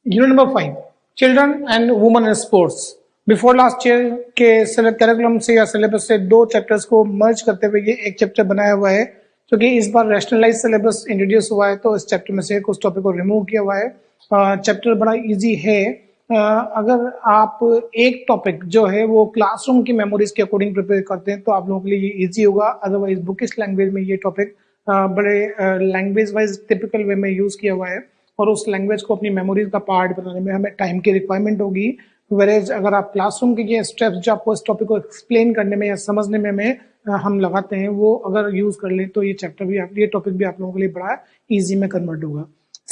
Unit number 5, children and women in sports. Before last year के curriculum से या syllabus से दो चैप्टर्स को मर्ज करते हुए ये एक चैप्टर बनाया हुआ है, क्योंकि इस बार रैशनलाइज सिलेबस इंट्रोड्यूस हुआ है तो इस चैप्टर में से कुछ टॉपिक को रिमूव किया हुआ है। चैप्टर बड़ा इजी है। अगर आप एक टॉपिक जो है वो क्लासरूम की मेमोरीज के अकॉर्डिंग प्रिपेयर करते हैं तो आप लोगों के लिए ये इजी होगा। अदरवाइज बुकिश लैंग्वेज में ये टॉपिक बड़े लैंग्वेज वाइज टिपिकल वे में यूज किया हुआ है और उस लैंग्वेज को अपनी मेमोरीज का पार्ट बनाने में हमें टाइम की रिक्वायरमेंट होगी। वेरेज अगर आप क्लासरूम के ये स्टेप्स जो आपको इस टॉपिक को एक्सप्लेन करने में या समझने में हम लगाते हैं वो अगर यूज कर लें तो ये चैप्टर भी ये टॉपिक भी आप लोगों के लिए बड़ा इजी में कन्वर्ट होगा।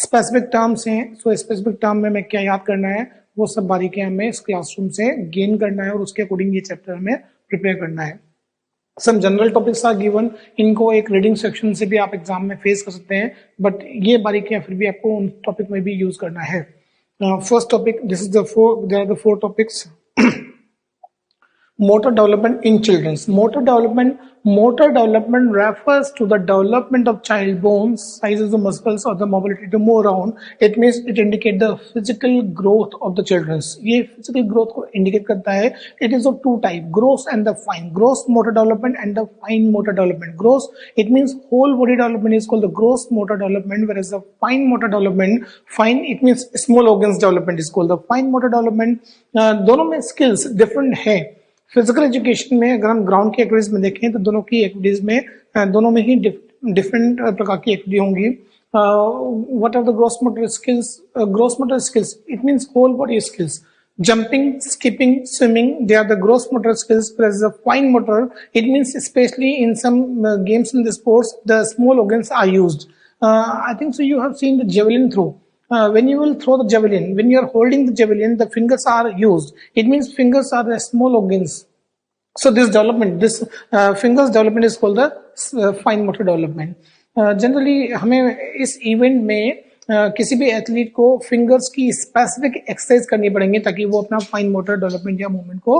स्पेसिफिक टर्म्स हैं, सो स्पेसिफिक टर्म में हमें क्या याद करना है वो सब बारीकियां हमें इस क्लासरूम से गेन करना है और उसके अकॉर्डिंग ये चैप्टर हमें प्रिपेयर करना है। Some general topics are given, इनको एक रीडिंग सेक्शन से भी आप एग्जाम में फेस कर सकते हैं, बट ये बारीकियां फिर भी आपको उन टॉपिक में भी यूज करना है। First topic, this is there are the four topics. Motor development in children. Motor development refers to the development of child bones, sizes of muscles or the mobility to move around. It means it indicates the physical growth of the children. ये physical growth को indicate करता है. It is of two types, gross and the fine. Gross motor development and the fine motor development. Gross, it means whole body development is called the gross motor development, whereas the fine motor development, fine it means small organs development is called the fine motor development. दोनों में skills different है. Physical education में अगर हम ground की activities में देखें तो दोनों की एक्टिविटीज में दोनों में ही डिफरेंट प्रकार की एक्टिविटी होंगी। What are the gross motor skills? Gross motor skills it means whole body skills, jumping, skipping, swimming, they are the gross motor skills, whereas the fine motor it means especially in some games in the sports the small organs are used. I think so you have seen the javelin throw. When you will throw the javelin, when you are holding the javelin, the fingers are used. It means fingers are the small organs. So this development, this fingers development is called the fine motor development. Generally, हमें इस event में किसी भी athlete को fingers की specific exercise करनी पड़ेंगे ताकि वो अपना फाइन मोटर डेवलपमेंट या मूवमेंट को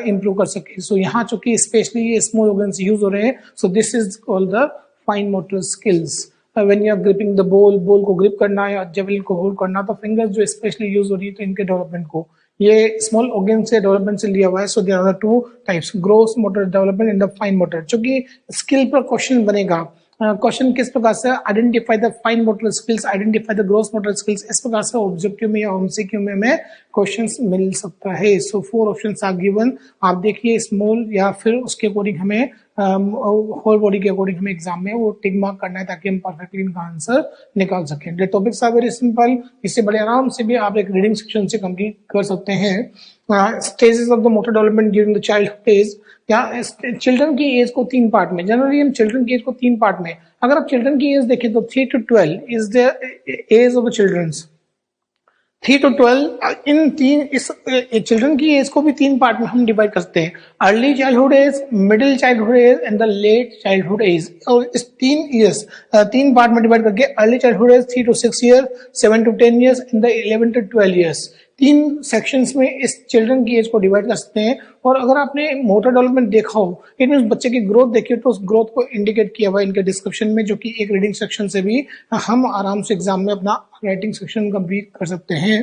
इम्प्रूव कर सके। सो यहाँ चूंकि स्पेशली ये स्मॉल ऑर्गन्स यूज हो रहे हैं, so this is called the fine motor skills. When you are gripping the ball को ग्रिप करना या जेवलिन को होल्ड करना, तो फिंगर्स जो स्पेशली यूज हो रही है तो इनके डेवलपमेंट को ये स्मॉल ऑर्गन से डेवलपमेंट से लिया हुआ है। So there are two types, gross motor development and the fine motor. चूंकि स्किल पर क्वेश्चन बनेगा, क्वेश्चन किस प्रकार से identify the fine motor skills, identify the gross motor skills, इस प्रकार से ऑब्जेक्टिव में या एमसीक्यू में हमें क्वेश्चंस मिल सकता है। सो 4 ऑप्शंस आर गिवन। आप देखिए स्मॉल या फिर उसके अकॉर्डिंग हमें होल बॉडी के अकॉर्डिंग हमें एग्जाम में वो टिक मार्क करना है ताकि हम परफेक्टली इनका आंसर निकाल सकें। The topics are very simple, इससे बड़े आराम से भी आप एक रीडिंग सेक्शन से कंप्लीट कर सकते हैं। Stages of the motor development during the childhood age, या चिल्ड्रन की एज को 3 पार्ट में, जनरली हम चिल्ड्रन की एज को 3 पार्ट में, अगर आप चिल्ड्रन की एज देखें तो 3 to 12 is the age of the childrens. 3 to 12 इन चिल्ड्रन की एज को भी 3 पार्ट में हम डिवाइड करते हैं, early childhood age, middle childhood age and the late childhood age. और इस 3 पार्ट में डिवाइड करके early childhood age 3 to 6 year, 7 to 10 years and the 11 to 12 years. 3 sections में इस चिल्ड्रन की एज को डिवाइड कर सकते हैं। और अगर आपने मोटर डेवलपमेंट देखा हो, इट मीन बच्चे की ग्रोथ देखिए, तो उस ग्रोथ को इंडिकेट किया हुआ है इनके डिस्क्रिप्शन में, जो कि एक रीडिंग सेक्शन से भी हम आराम से एग्जाम में अपना राइटिंग सेक्शन कंप्लीट कर सकते हैं।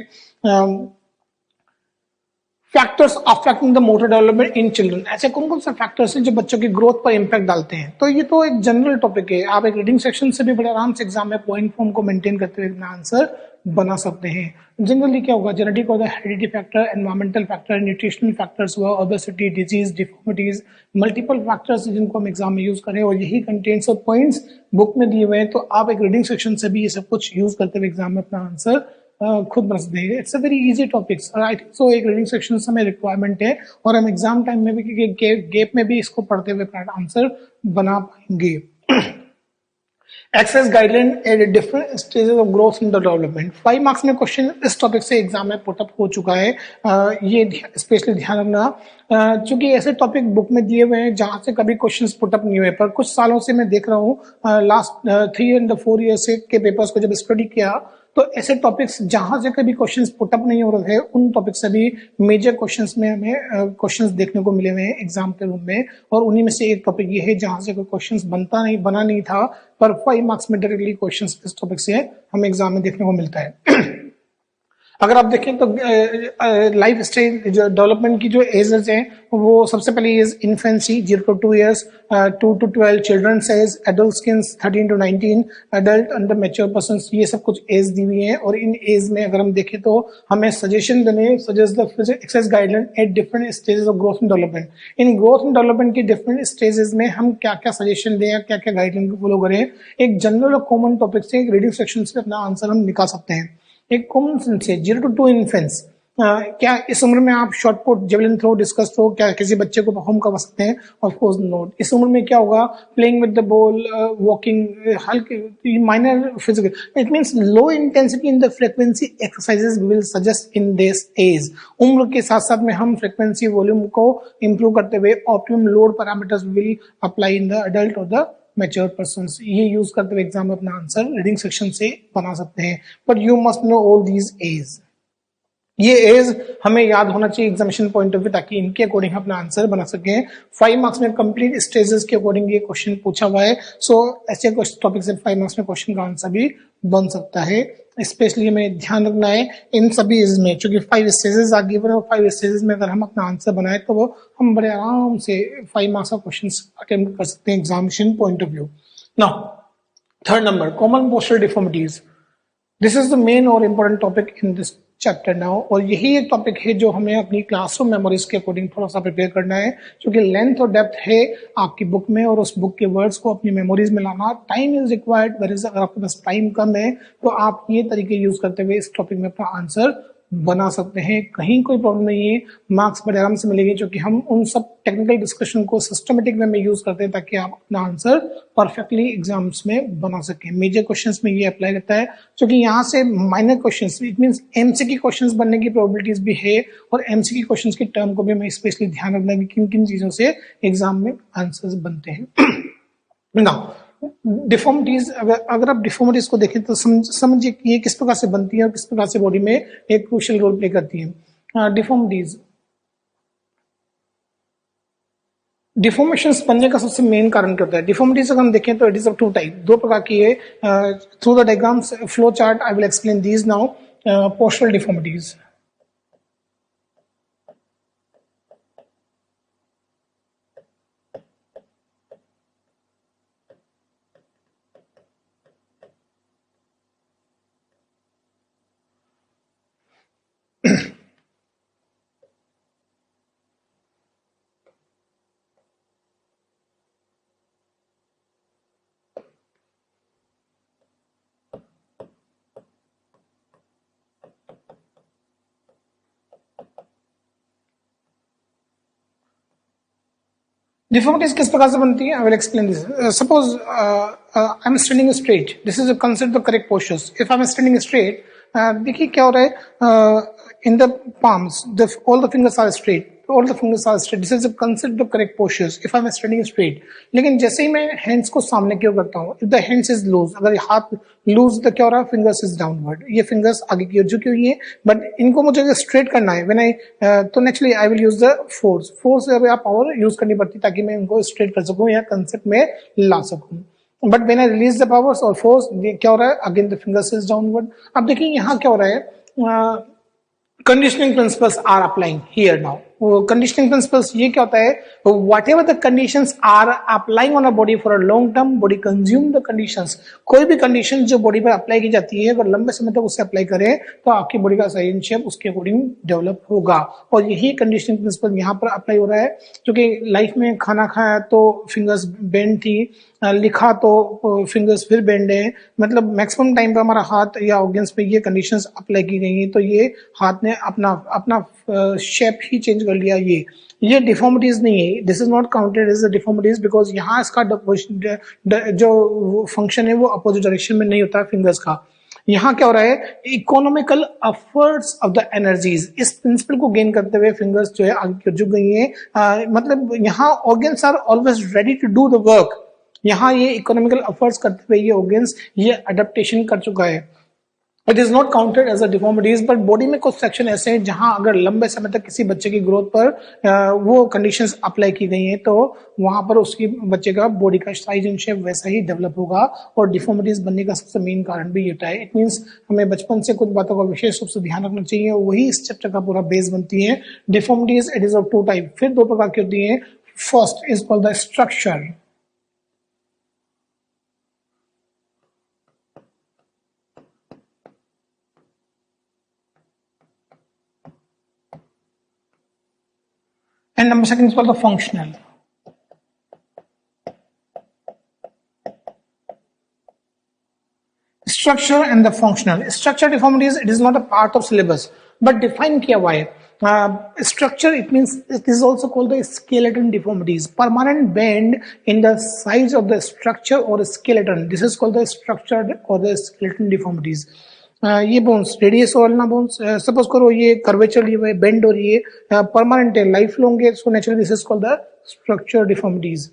Factors affecting the motor development in children, ऐसे कौन कौन से फैक्टर्स हैं जो बच्चों की ग्रोथ पर इंपैक्ट डालते हैं? तो ये तो एक जनरल टॉपिक है, आप एक रीडिंग सेक्शन से भी बड़े आराम से एग्जाम में पॉइंट फॉर्म को मेंटेन करते हुए अपना आंसर बना सकते हैं। जनरली क्या होगा, जेनेटिक और heredity factor, environmental factor, nutritional factors हुआ, obesity, disease, deformities, multiple factors जिनको हम एग्जाम में यूज करें, और यही कंटेंट्स ऑफ पॉइंट्स बुक में दिए हुए हैं। तो आप एक रीडिंग सेक्शन से भी ये सब कुछ यूज करते हुए एग्जाम में अपना आंसर खुद बना सकते हैं। It's a very easy topics, I think सो एक रीडिंग सेक्शन से हमें रिक्वायरमेंट है और हम एग्जाम टाइम में भी गैप में भी इसको पढ़ते हुए अपना आंसर बना पाएंगे। Exercise guideline at different stages of growth in the development. 5 marks में क्वेश्चन इस टॉपिक से एग्जाम में पुटअप हो चुका है, ये स्पेशली ध्यान रखना, चूंकि ऐसे टॉपिक बुक में दिए हुए हैं जहां से कभी क्वेश्चंस पुटअप नहीं हुए। पर कुछ सालों से मैं देख रहा हूँ, लास्ट 3 and 4 ईयर्स के पेपर्स को जब स्टडी किया तो ऐसे टॉपिक्स जहां से कभी क्वेश्चंस पुटअप नहीं हो रहे थे, उन टॉपिक से भी मेजर क्वेश्चंस में हमें क्वेश्चंस देखने को मिले हुए हैं एग्जाम के रूम में। और उन्हीं में से एक टॉपिक ये है जहां से कोई क्वेश्चंस बना नहीं था, पर 5 मार्क्स में डायरेक्टली क्वेश्चंस इस टॉपिक से हमें एग्जाम में देखने को मिलता है। अगर आप देखें तो लाइफ स्टेज जो डेवलपमेंट की जो एजेस हैं, वो सबसे पहले age infancy 0 to 2 years, 2 to 12 childrens age, adult skins 13 to 19, adult under mature person, ये सब कुछ एज दी हुई है। और इन एज में अगर हम देखें तो हमें सजेशन देने suggest the exercise guideline at different stages of growth and development. In growth and development की डिफरेंट स्टेजेस में हम क्या क्या सजेशन दें या क्या क्या गाइडलाइन को फॉलो करें, एक जनरल और कॉमन टॉपिक से एक रीडिंग सेक्शन से अपना आंसर हम निकाल सकते हैं। एक कॉमन सेंस है 0 to 2 इन्फेंट्स। क्या इस उम्र में आप shot put, javelin throw, discus throw क्या किसी बच्चे को परफॉर्म करवा सकते हैं? Of course not. इस उम्र में क्या होगा? Playing with the ball, walking, हल्के minor physical, it means low intensity in the frequency exercises will suggest in this age. उम्र के साथ साथ में हम फ्रीक्वेंसी वॉल्यूम को इंप्रूव करते हुए optimum load parameters will apply in the adult और द मैच्योर पर्सन। ये यूज करते हुए एग्जाम में अपना आंसर रीडिंग सेक्शन से बना सकते हैं। But you must know all these age. ये एज हमें याद होना चाहिए एग्जामिनेशन पॉइंट ऑफ व्यू, ताकि इनके अकॉर्डिंग अपना आंसर बना सकें। 5 मार्क्स में कंप्लीट स्टेजेस के अकॉर्डिंग ये क्वेश्चन पूछा हुआ है। सो ऐसे टॉपिक से 5 मार्क्स में क्वेश्चन का आंसर भी बन सकता है। स्पेशली हमें ध्यान रखना है इन सभी एज में, क्योंकि 5 स्टेजेस आ गिवन और 5 स्टेजेस में अगर हम अपना आंसर बनाए तो वो हम बड़े आराम से 5 मार्क्स का क्वेश्चन अटेम्प्ट कर सकते हैं examination point of view. Now third number, common posture deformities. This is the main और important topic in this chapter now, और यही एक टॉपिक है जो हमें अपनी क्लासरूम मेमोरीज के अकॉर्डिंग थोड़ा सा प्रिपेयर करना है, क्योंकि लेंथ और डेप्थ है आपकी बुक में, और उस बुक के वर्ड्स को अपनी मेमोरीज में लाना टाइम इज रिक्वायर्ड। अगर आपके पास टाइम कम है तो आप ये तरीके यूज करते हुए इस टॉपिक में अपना आंसर बना सकते हैं। कहीं कोई प्रॉब्लम नहीं है, मार्क्स बड़े आराम से मिलेंगे, क्योंकि हम उन सब टेक्निकल डिस्कशन को सिस्टमेटिक वे में यूज करते हैं ताकि आप अपना आंसर परफेक्टली एग्जाम्स में बना सकें। मेजर क्वेश्चंस में ये अप्लाई करता है, क्योंकि यहाँ से minor questions, it means MCQ questions बनने की प्रोबेबिलिटीज भी है, और एमसीक्यू क्वेश्चंस की टर्म को भी हमें स्पेशली ध्यान रखना है कि किन किन चीजों से एग्जाम में आंसर्स बनते हैं। नाउ डिफॉर्मिटीज, अगर आप डिफॉर्मिटीज को देखें तो समझिए कि ये किस प्रकार से बनती है और किस प्रकार से बॉडी में एक क्रूशियल रोल प्ले करती है। डिफॉर्मिटीज, डिफॉर्मेशंस बनने का सबसे मेन कारण क्या होता है? डिफॉर्मिटीज अगर हम देखें तो इट इज ऑफ 2 टाइप, 2 प्रकार की है। Through the diagrams flow chart I will explain these now. Postural deformities, deformities किस प्रकार से बनती है? आई will explain this. Suppose I am standing straight, this is consider the correct postures. If I am standing straight, देखिए क्या हो रहा है, in the palms all the fingers are straight, all the fingers are straight, this is considered the correct postures if I am standing straight। लेकिन जैसे ही मैं hands को सामने की ओर करता हूँ, if the hands is loose, अगर हाथ लूज तो क्या हो रहा है, फिंगर्स इज डाउनवर्ड, ये फिंगर्स आगे की ओर झुकी हुई है, बट इनको मुझे स्ट्रेट करना है। व्हेन आई तो naturally I will use the force या पावर यूज करनी पड़ती ताकि मैं इनको स्ट्रेट कर सकूं या कंसेप्ट में ला सकूं। But when I release the powers और फोर्स, क्या हो रहा है, again the fingers is downward. अब देखिए यहाँ क्या हो रहा है, conditioning principles are applying here now. Conditioning principles ये क्या होता है, whatever the conditions are applying on a body for a long term, body consume the conditions. कोई भी कंडीशन जो बॉडी पर अप्लाई की जाती है, अगर लंबे समय तक उसे अप्लाई करें तो आपकी बॉडी का साइज शेप उसके अकॉर्डिंग डेवलप होगा। और यही कंडीशनिंग प्रिंसिपल यहाँ पर अप्लाई हो रहा है, क्योंकि लाइफ में खाना खाया तो फिंगर्स बेंड थी, लिखा तो फिंगर्स फिर बेंड है, मतलब मैक्सिमम टाइम पे हमारा हाथ या ऑर्गन्स पे ये कंडीशंस अप्लाई की गई हैं, तो ये हाथ ने अपना अपना शेप ही चेंज कर लिया। ये डिफॉर्मिटीज नहीं है, this is not counted as a deformities, because यहाँ इसका जो फंक्शन है वो अपोजिट डायरेक्शन में नहीं होता है फिंगर्स का। यहाँ क्या हो रहा है, economical efforts of the energies, इस प्रिंसिपल को गेन करते हुए फिंगर्स जो है आगे झुक गई हैं। मतलब यहाँ organs are always ready to do the work. यहाँ ये इकोनॉमिकल एफर्ट्स करते हुए ये ऑर्गन्स ये अडेप्टेशन कर चुका है। It is not counted as a deformities, but body में कुछ सेक्शन ऐसे हैं जहां अगर लंबे समय तक किसी बच्चे की ग्रोथ पर वो कंडीशंस अप्लाई की गई हैं तो वहां पर उसकी बच्चे का बॉडी का साइज एंड शेप वैसा ही डेवलप होगा। और डिफॉर्मिटीज बनने का सबसे मेन कारण भी ये है। इट मीन्स हमें बचपन से कुछ बातों का विशेष रूप से ध्यान रखना चाहिए, वही इस चैप्टर का पूरा बेस बनती है। Deformities it is of two type, फिर दो प्रकार की होती है। First is called the structure, and number second is called the functional. Structure and the functional. Structure deformities, it is not a part of syllabus, but define किया हुआ है। Structure, it means it is also called the skeleton deformities. Permanent bend in the size of the structure or skeleton. This is called the structure or the skeleton deformities. ये bones radius और ना bones suppose करो ये curvature लिए हुए bend हो रही है, परमानेंट है, लाइफ लॉन्ग है, so naturally this is called the structure deformities.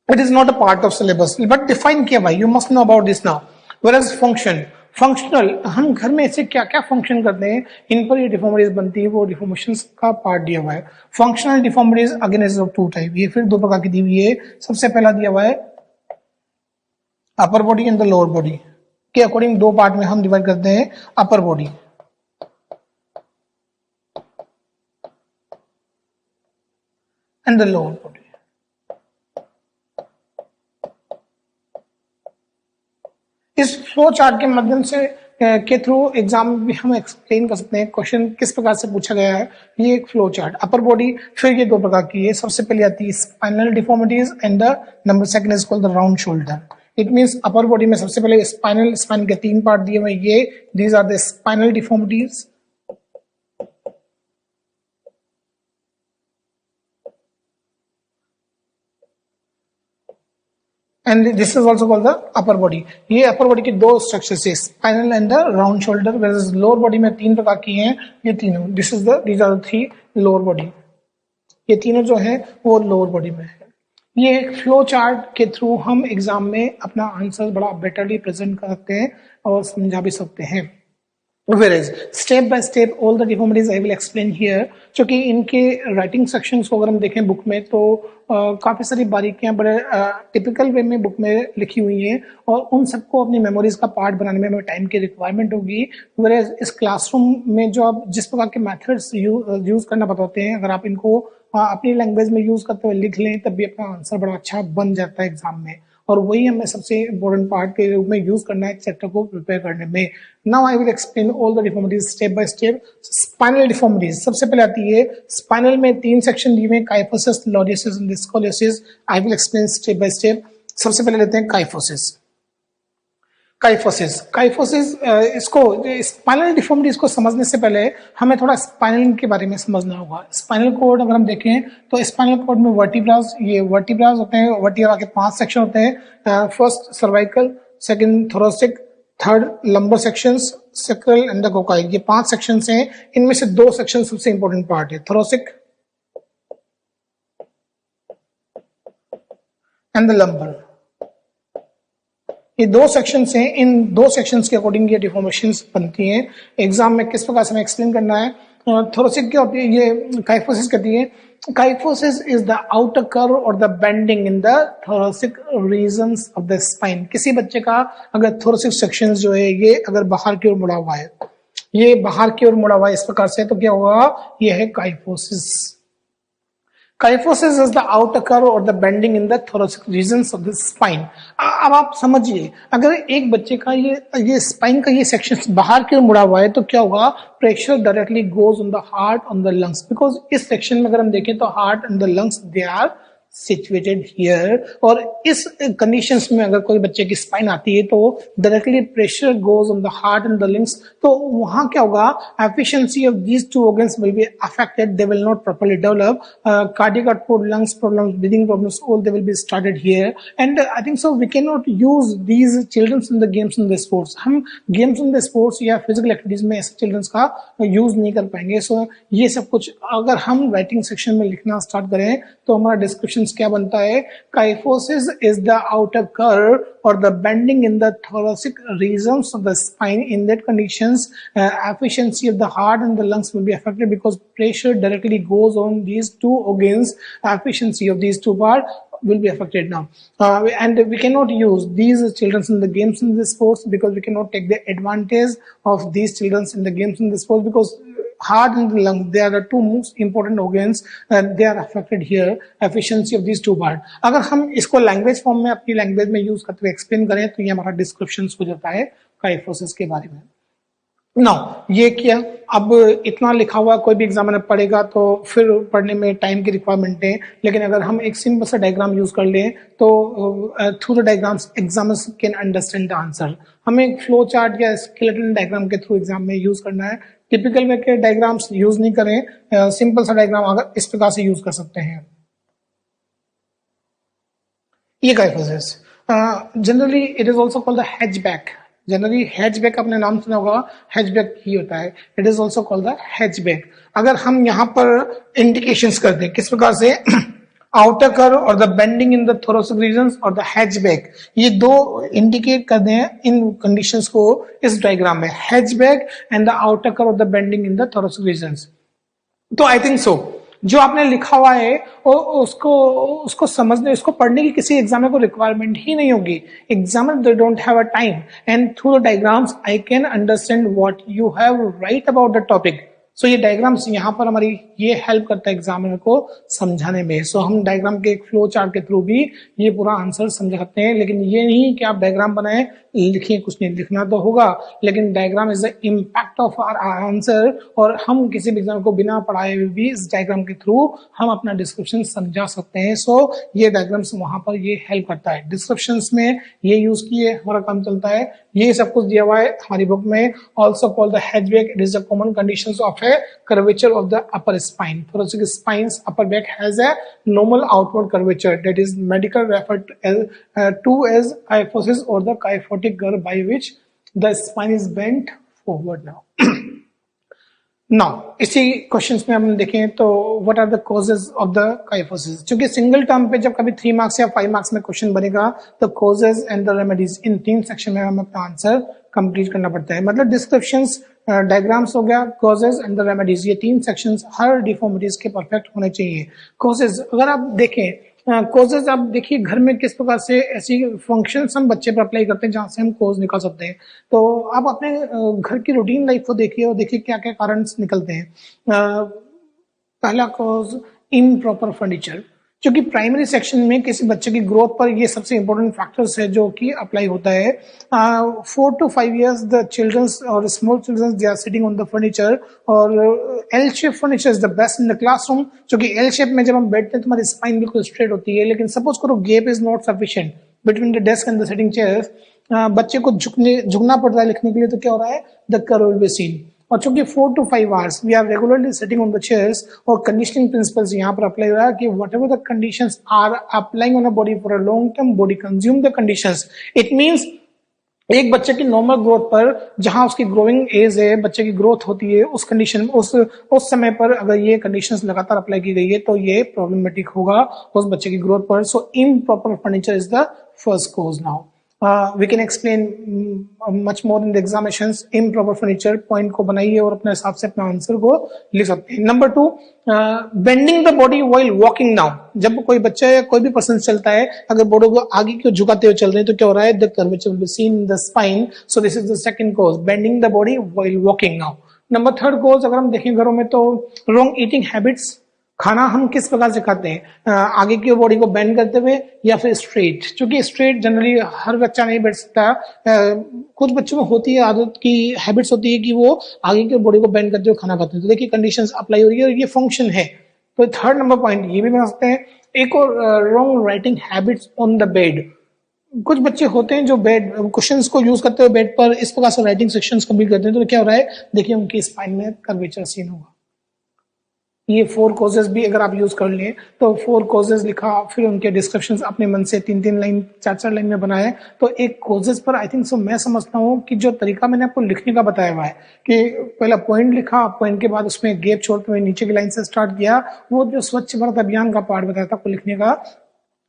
It is not a part of syllabus but define किया भाई, you must know about this now. Whereas function, functional, हम घर में ऐसे क्या क्या फंक्शन करते हैं इन पर ये डिफॉर्मिटीज बनती है, वो डिफॉर्मेशंस का पार्ट दिया हुआ है। Functional deformities again is of two type, ये फिर दो प्रकार की दी हुई है। सबसे पहला दिया हुआ है upper body and the lower body के अकॉर्डिंग दो पार्ट में हम डिवाइड करते हैं, upper body and the lower body. इस फ्लो चार्ट के माध्यम से के थ्रू एग्जाम में भी हम एक्सप्लेन कर सकते हैं क्वेश्चन किस प्रकार से पूछा गया है। ये एक फ्लो चार्ट, अपर बॉडी, फिर ये दो प्रकार की है। सबसे पहले आती है spinal deformities and the number second is called the round shoulder. It means upper body में सबसे पहले स्पाइनल, स्पाइन के तीन पार्ट दिए हुए, ये these are the spinal deformities. And this is also called the upper body. ये upper body के दो स्ट्रक्चर्स है, spinal and the round shoulder. Whereas lower body में तीन प्रकार की हैं, ये तीनों, these are the three lower body. ये तीनों जो है वो लोअर बॉडी में है। ये एक फ्लो चार्ट के थ्रू हम एग्जाम में अपना आंसर बड़ा बेटरली प्रेजेंट कर सकते हैं और समझा भी सकते हैं। Whereas step by step all the deformities I will explain here, क्योंकि इनके राइटिंग सेक्शंस को अगर हम देखें बुक में तो काफी सारी बारीकियां बड़े टिपिकल वे में बुक में लिखी हुई हैं और उन सबको अपनी मेमोरीज का पार्ट बनाने में हमें टाइम की रिक्वायरमेंट होगी। Whereas इस क्लासरूम में जो आप जिस प्रकार के मेथड्स यूज करना बताते हैं, अगर आप इनको अपनी लैंग्वेज में यूज करते हुए लिख लें तब भी अपना आंसर बड़ा अच्छा बन जाता है एग्जाम में। और वही हमें सबसे इम्पोर्टेंट पार्ट के रूप में यूज करना है चैप्टर को प्रिपेयर करने में। Now I will explain all the deformities step by step. Spinal deformities सबसे पहले आती है, स्पाइनल में तीन सेक्शन दिए हुए, kyphosis, lordosis and scoliosis. I will explain step by step. सबसे पहले लेते हैं काइफोसिस। काइफोसिस, काइफोसिस इसको स्पाइनल डिफॉर्मिटीज को समझने से पहले हमें थोड़ा स्पाइनल के बारे में समझना होगा। स्पाइनल कोड अगर हम देखें तो स्पाइनल कोड में वर्टिब्रास, ये वर्टिब्रास होते हैं, वर्टिब्रा के 5 सेक्शन होते हैं। First cervical, second thoracic, third lumbar sections, sacral and the कोकाइड। ये 5 सेक्शंस हैं, इनमें से 2 सेक्शन सबसे इंपॉर्टेंट पार्ट है, थोरेसिक एंड द लंबर। ये 2 सेक्शंस हैं, इन 2 सेक्शंस के अकॉर्डिंग ये डिफॉर्मेशंस बनती हैं। एग्जाम में किस प्रकार से हमें एक्सप्लेन करना है। थोरेसिक क्या होती है, ये काइफोसिस कहती है। Kyphosis is the outer curve और the bending in the thoracic regions of the spine. किसी बच्चे का अगर थोरेसिक सेक्शन जो है ये अगर बाहर की ओर मुड़ा हुआ है, ये बाहर की ओर मुड़ा हुआ है इस प्रकार से, तो क्या होगा, ये है kyphosis. Kyphosis is the outer curve or the bending in the thoracic regions of the spine. अब आप समझिए, अगर एक बच्चे का ये स्पाइन का ये सेक्शन बाहर की ओर मुड़ा हुआ है तो क्या होगा, pressure directly goes on the heart on the lungs, because इस सेक्शन में अगर हम देखें तो heart and the lungs they are situated here. और इस कंडीशंस में अगर कोई बच्चे की स्पाइन आती है तो directly pressure goes on the heart and the lungs, तो वहां क्या होगा, efficiency of these two organs will be affected, they will not properly develop, cardiac output, lungs problems, breathing problems, all they will be started here. And I think so we can not use these childrens in the games in the sports. हम games in the sports या physical activities में ऐसे children's का use नहीं कर पाएंगे। सो ये सब कुछ अगर हम राइटिंग सेक्शन में लिखना स्टार्ट करें तो हमारा डिस्क्रिप्शन कंडीशंस क्या बनता है, kyphosis is the outer curve और the bending in the thoracic regions of the spine. In that conditions, efficiency of the heart and the lungs will be affected because pressure directly goes on these two organs. Efficiency of these two parts will be affected now. And we cannot use these children in the games in the sports because we cannot take the advantage of these children in the games in the sports because heart and the lung, they are the two most important organs and they are affected here. Efficiency of these two parts. अगर हम इसको language form में अपनी language में use करते हुए explain करें तो ये हमारा डिस्क्रिप्शन हो जाता है काइफोसिस के बारे में. नाउ ये किया, अब इतना लिखा हुआ कोई भी एग्जामिनर पढ़ेगा तो फिर पढ़ने में टाइम की रिक्वायरमेंट है, लेकिन अगर हम एक सिंपल सा डायग्राम यूज कर लें तो through the diagrams examiners can understand the answer. हमें एक फ्लो चार्ट या स्केलेटन डायग्राम के थ्रू एग्जाम में यूज करना है. टिपिकल वे के डायग्राम्स यूज नहीं करें, सिंपल सा डायग्राम अगर इस प्रकार से यूज कर सकते हैं. ये kyphosis generally it is also called the hatchback. Generally hatchback आपने नाम सुना होगा, हैचबैक ही होता है. It is also called the hatchback. अगर हम यहाँ पर इंडिकेशंस करते हैं किस प्रकार से, आउटर कर्व और the bending in the thoracic regions और द हैचबैक, ये दो इंडिकेट करते हैं इन कंडीशंस को इस डायग्राम में, hunchback and the outer curve और the bending in the thoracic regions. तो आई थिंक सो जो आपने लिखा हुआ है उसको समझने, उसको पढ़ने की किसी एग्जामिनर को रिक्वायरमेंट ही नहीं होगी. Examiner they don't have a time and through the diagrams I can understand what you have write about the topic. So ये डायग्राम्स यहाँ पर हमारी ये हेल्प करता है एग्जामिनर को समझाने में. सो हम डायग्राम के एक फ्लो चार्ट के थ्रू भी ये पूरा आंसर समझ सकते हैं, लेकिन ये नहीं कि आप डायग्राम बनाए लिखिए, कुछ नहीं, लिखना तो होगा लेकिन diagram is the impact of our answer. और हम किसी भी एग्जाम को बिना पढ़ाए हुए भी इस डायग्राम के थ्रू हम अपना डिस्क्रिप्शन समझा सकते हैं. सो ये डायग्राम्स वहां पर ये हेल्प करता है. डिस्क्रिप्शन में ये यूज किए हमारा काम चलता है. ये सब कुछ दिया हुआ है हमारी बुक में. Also called the hatchback. It is the common conditions of a curvature of the upper spine. Thoracic spine's upper back has a normal outward curvature that is medical referred to as kyphosis or the kyphotic curve by which the spine is bent forward. Now इसी questions में हम देखें तो what are the causes of the kyphosis. क्योंकि single term पे जब कभी 3 marks या 5 मार्क्स में क्वेश्चन बनेगा तो कॉजेज एंड द रेमेडीज, इन 3 सेक्शन में हमें अपना आंसर कंप्लीट करना पड़ता है. मतलब डिस्क्रिप्शंस, डायग्राम्स हो गया, कॉजेज एंड द रेमेडीज, ये 3 सेक्शंस हर डिफॉर्मिटीज के परफेक्ट होने चाहिए. कॉजेज अगर आप देखें, कॉजेज आप देखिए घर में किस प्रकार से ऐसी फंक्शंस हम बच्चे पर अप्लाई करते हैं जहां से हम कॉज निकाल सकते हैं. तो आप अपने घर की रूटीन लाइफ को देखिए और देखिए क्या क्या कारण निकलते हैं. पहला कॉज इम्प्रॉपर फर्नीचर. क्योंकि प्राइमरी सेक्शन में किसी बच्चे की ग्रोथ पर ये सबसे इंपॉर्टेंट फैक्टर्स है जो कि अप्लाई होता है. 4 to 5 years द चिल्ड्रंस और small childrens they are sitting on the furniture और L shape furniture is the best in the classroom. क्योंकि एल शेप में जब हम बैठते हैं तो हमारी स्पाइन बिल्कुल स्ट्रेट होती है. लेकिन सपोज करो gap is not sufficient between the desk and the sitting chairs, बच्चे को झुकना पड़ रहा है लिखने के लिए, तो क्या हो रहा है, the curve will be seen. और चूंकि 4 to 5 hours we are regularly sitting on the chairs और कंडीशनिंग प्रिंसिपल्स यहाँ पर अप्लाई हो रहा है कि whatever the conditions are applying on a body for a long term, body consume the conditions. It means एक बच्चे की नॉर्मल ग्रोथ पर जहां उसकी ग्रोइंग एज है, बच्चे की ग्रोथ होती है, उस कंडीशन उस समय पर अगर ये कंडीशंस लगातार अप्लाई की गई है तो ये प्रॉब्लमेटिक होगा उस बच्चे की ग्रोथ पर. So improper furniture is the first cause. Now we can explain much more in the examinations. improper furniture point को बनाइए और अपने हिसाब से अपना आंसर को लिख सकते हैं. Number 2, bending the body while walking. Now जब कोई बच्चा या कोई भी पर्सन चलता है, अगर बॉडी को आगे की ओर झुकाते हुए चल रहे हैं तो क्या हो रहा है, the curvature will be seen in the spine. So this is the second cause, bending the body while walking. Now number 3rd cause अगर हम देखें घरों में तो रॉन्ग ईटिंग हैबिट्स. खाना हम किस प्रकार से खाते हैं, आगे की बॉडी को बेंड करते हुए या फिर स्ट्रेट. क्योंकि स्ट्रेट जनरली हर बच्चा नहीं बैठ सकता. कुछ बच्चों में होती है आदत की हैबिट्स होती है कि वो आगे की बॉडी को बेंड करते हुए खाना खाते हैं. तो देखिए कंडीशंस अप्लाई हो रही है और ये फंक्शन है. तो 3rd नंबर पॉइंट ये भी बना सकते हैं. एक और wrong writing habits on the bed. कुछ बच्चे होते हैं जो बेड कुशंस को यूज करते हुए बेड पर इस प्रकार से राइटिंग सेक्शंस कंप्लीट करते हैं. तो क्या हो रहा है, देखिए उनकी स्पाइन में कर्वेचर सीन होगा. ये 4 कॉजेज भी अगर आप यूज कर लें तो 4 कॉजेज लिखा, फिर उनके डिस्क्रिप्शंस अपने मन से 3-3 लाइन 4-4 लाइन में बनाए, तो एक कॉजेज पर आई थिंक सो मैं समझता हूँ कि जो तरीका मैंने आपको लिखने का बताया हुआ है कि पहला पॉइंट लिखा, पॉइंट के बाद उसमें गैप छोड़ते हुए नीचे की लाइन से स्टार्ट किया, वो जो स्वच्छ भारत अभियान का पार्ट बताया था आपको लिखने का,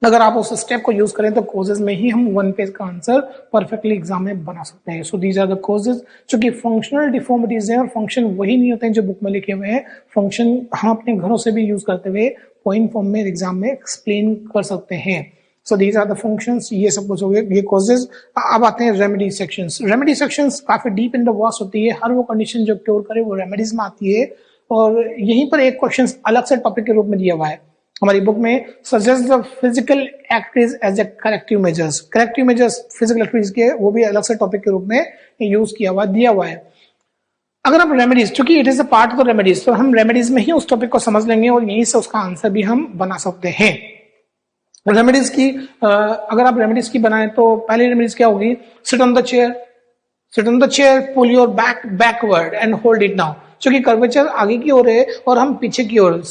अगर आप उस स्टेप को यूज करें तो कोजेज में ही हम 1 पेज का आंसर परफेक्टली एग्जाम में बना सकते हैं। So these are the causes, चूंकि फंक्शनल डिफॉर्मिटीज है और फंक्शन वही नहीं होते हैं जो बुक में लिखे हुए हैं, फंक्शन हम अपने घरों से भी यूज करते हुए पॉइंट फॉर्म में एग्जाम में एक्सप्लेन कर सकते हैं। So these are the functions, ये सब कुछ हो गया, ये कॉजेज। अब आते हैं रेमेडी सेक्शंस। रेमेडी सेक्शंस काफी डीप इन द वास्ट होती है, हर वो कंडीशन जो क्योर करे वो रेमेडीज में आती है, और यहीं पर एक क्वेश्चन अलग से टॉपिक के रूप में दिया हुआ है हमारी बुक में, suggest the physical activities as a corrective measures. Corrective measures physical activities के वो भी अलग से टॉपिक के रूप में यूज किया हुआ दिया हुआ है। अगर आप रेमेडीज, क्योंकि it is a part of the remedies, तो हम रेमेडीज में ही उस टॉपिक को समझ लेंगे और यहीं से उसका आंसर भी हम बना सकते हैं। रेमेडीज की अगर आप रेमेडीज की बनाएं तो पहली रेमेडीज क्या होगी, sit on the chair, sit on the chair, pull your back backward and hold it now. क्योंकि कर्वेचर आगे की ओर है और हम पीछे की ओर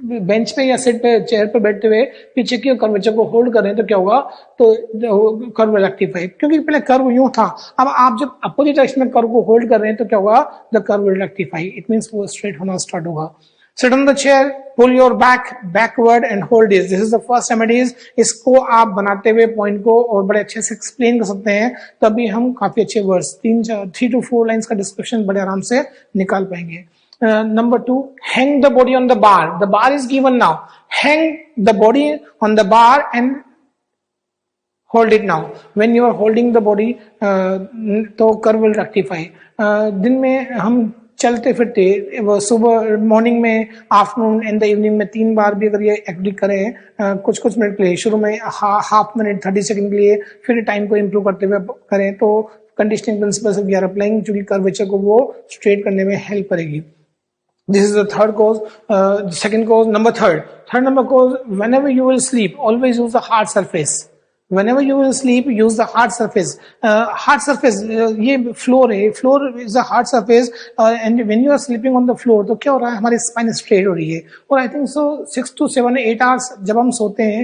बेंच पे या सीट पे चेयर पे बैठते हुए पीछे की कर्वेचर को होल्ड कर रहे हैं, तो क्या होगा, तो कर्व रेक्टिफाई, क्योंकि पहले कर्व यूं था, अब आप जब अपोजिट डायरेक्शन में कर्व को होल्ड कर रहे हैं तो क्या होगा, the curve will rectify, it means वो स्ट्रेट होना स्टार्ट होगा। Sit on the chair, pull your back backward and hold this is the first remedies. इसको आप बनाते हुए पॉइंट को और बड़े अच्छे से एक्सप्लेन कर सकते हैं, तभी हम काफी अच्छे वर्ड्स 3 to 4 लाइंस का डिस्क्रिप्शन बड़े आराम से निकाल पाएंगे। Number 2, hang the body on the bar. The bar is given now. Hang the body on the bar and hold it now. When you are holding the body, तो curve will rectify. दिन में हम चलते फिरते सुबह, morning में, afternoon and the evening में 3 बार भी अगर ये एक्टिविटी करें कुछ कुछ मिनट के लिए, शुरू में हाफ मिनट 30 सेकंड के लिए, फिर टाइम को इम्प्रूव करते हुए करें, तो conditioning principle we are applying, जो कि कर्वेचर को वो स्ट्रेट करने में हेल्प करेगी। This is the third cause. Second cause, number third. Third number cause, whenever you will sleep, always use the hard surface. Whenever you will sleep, use the hard surface. Hard surface, ये floor है, floor is a hard surface, and when you are sleeping on the floor, तो क्या हो रहा है, हमारी spine straight हो रही है, और I think so 6 to 7 8 hours जब हम सोते हैं,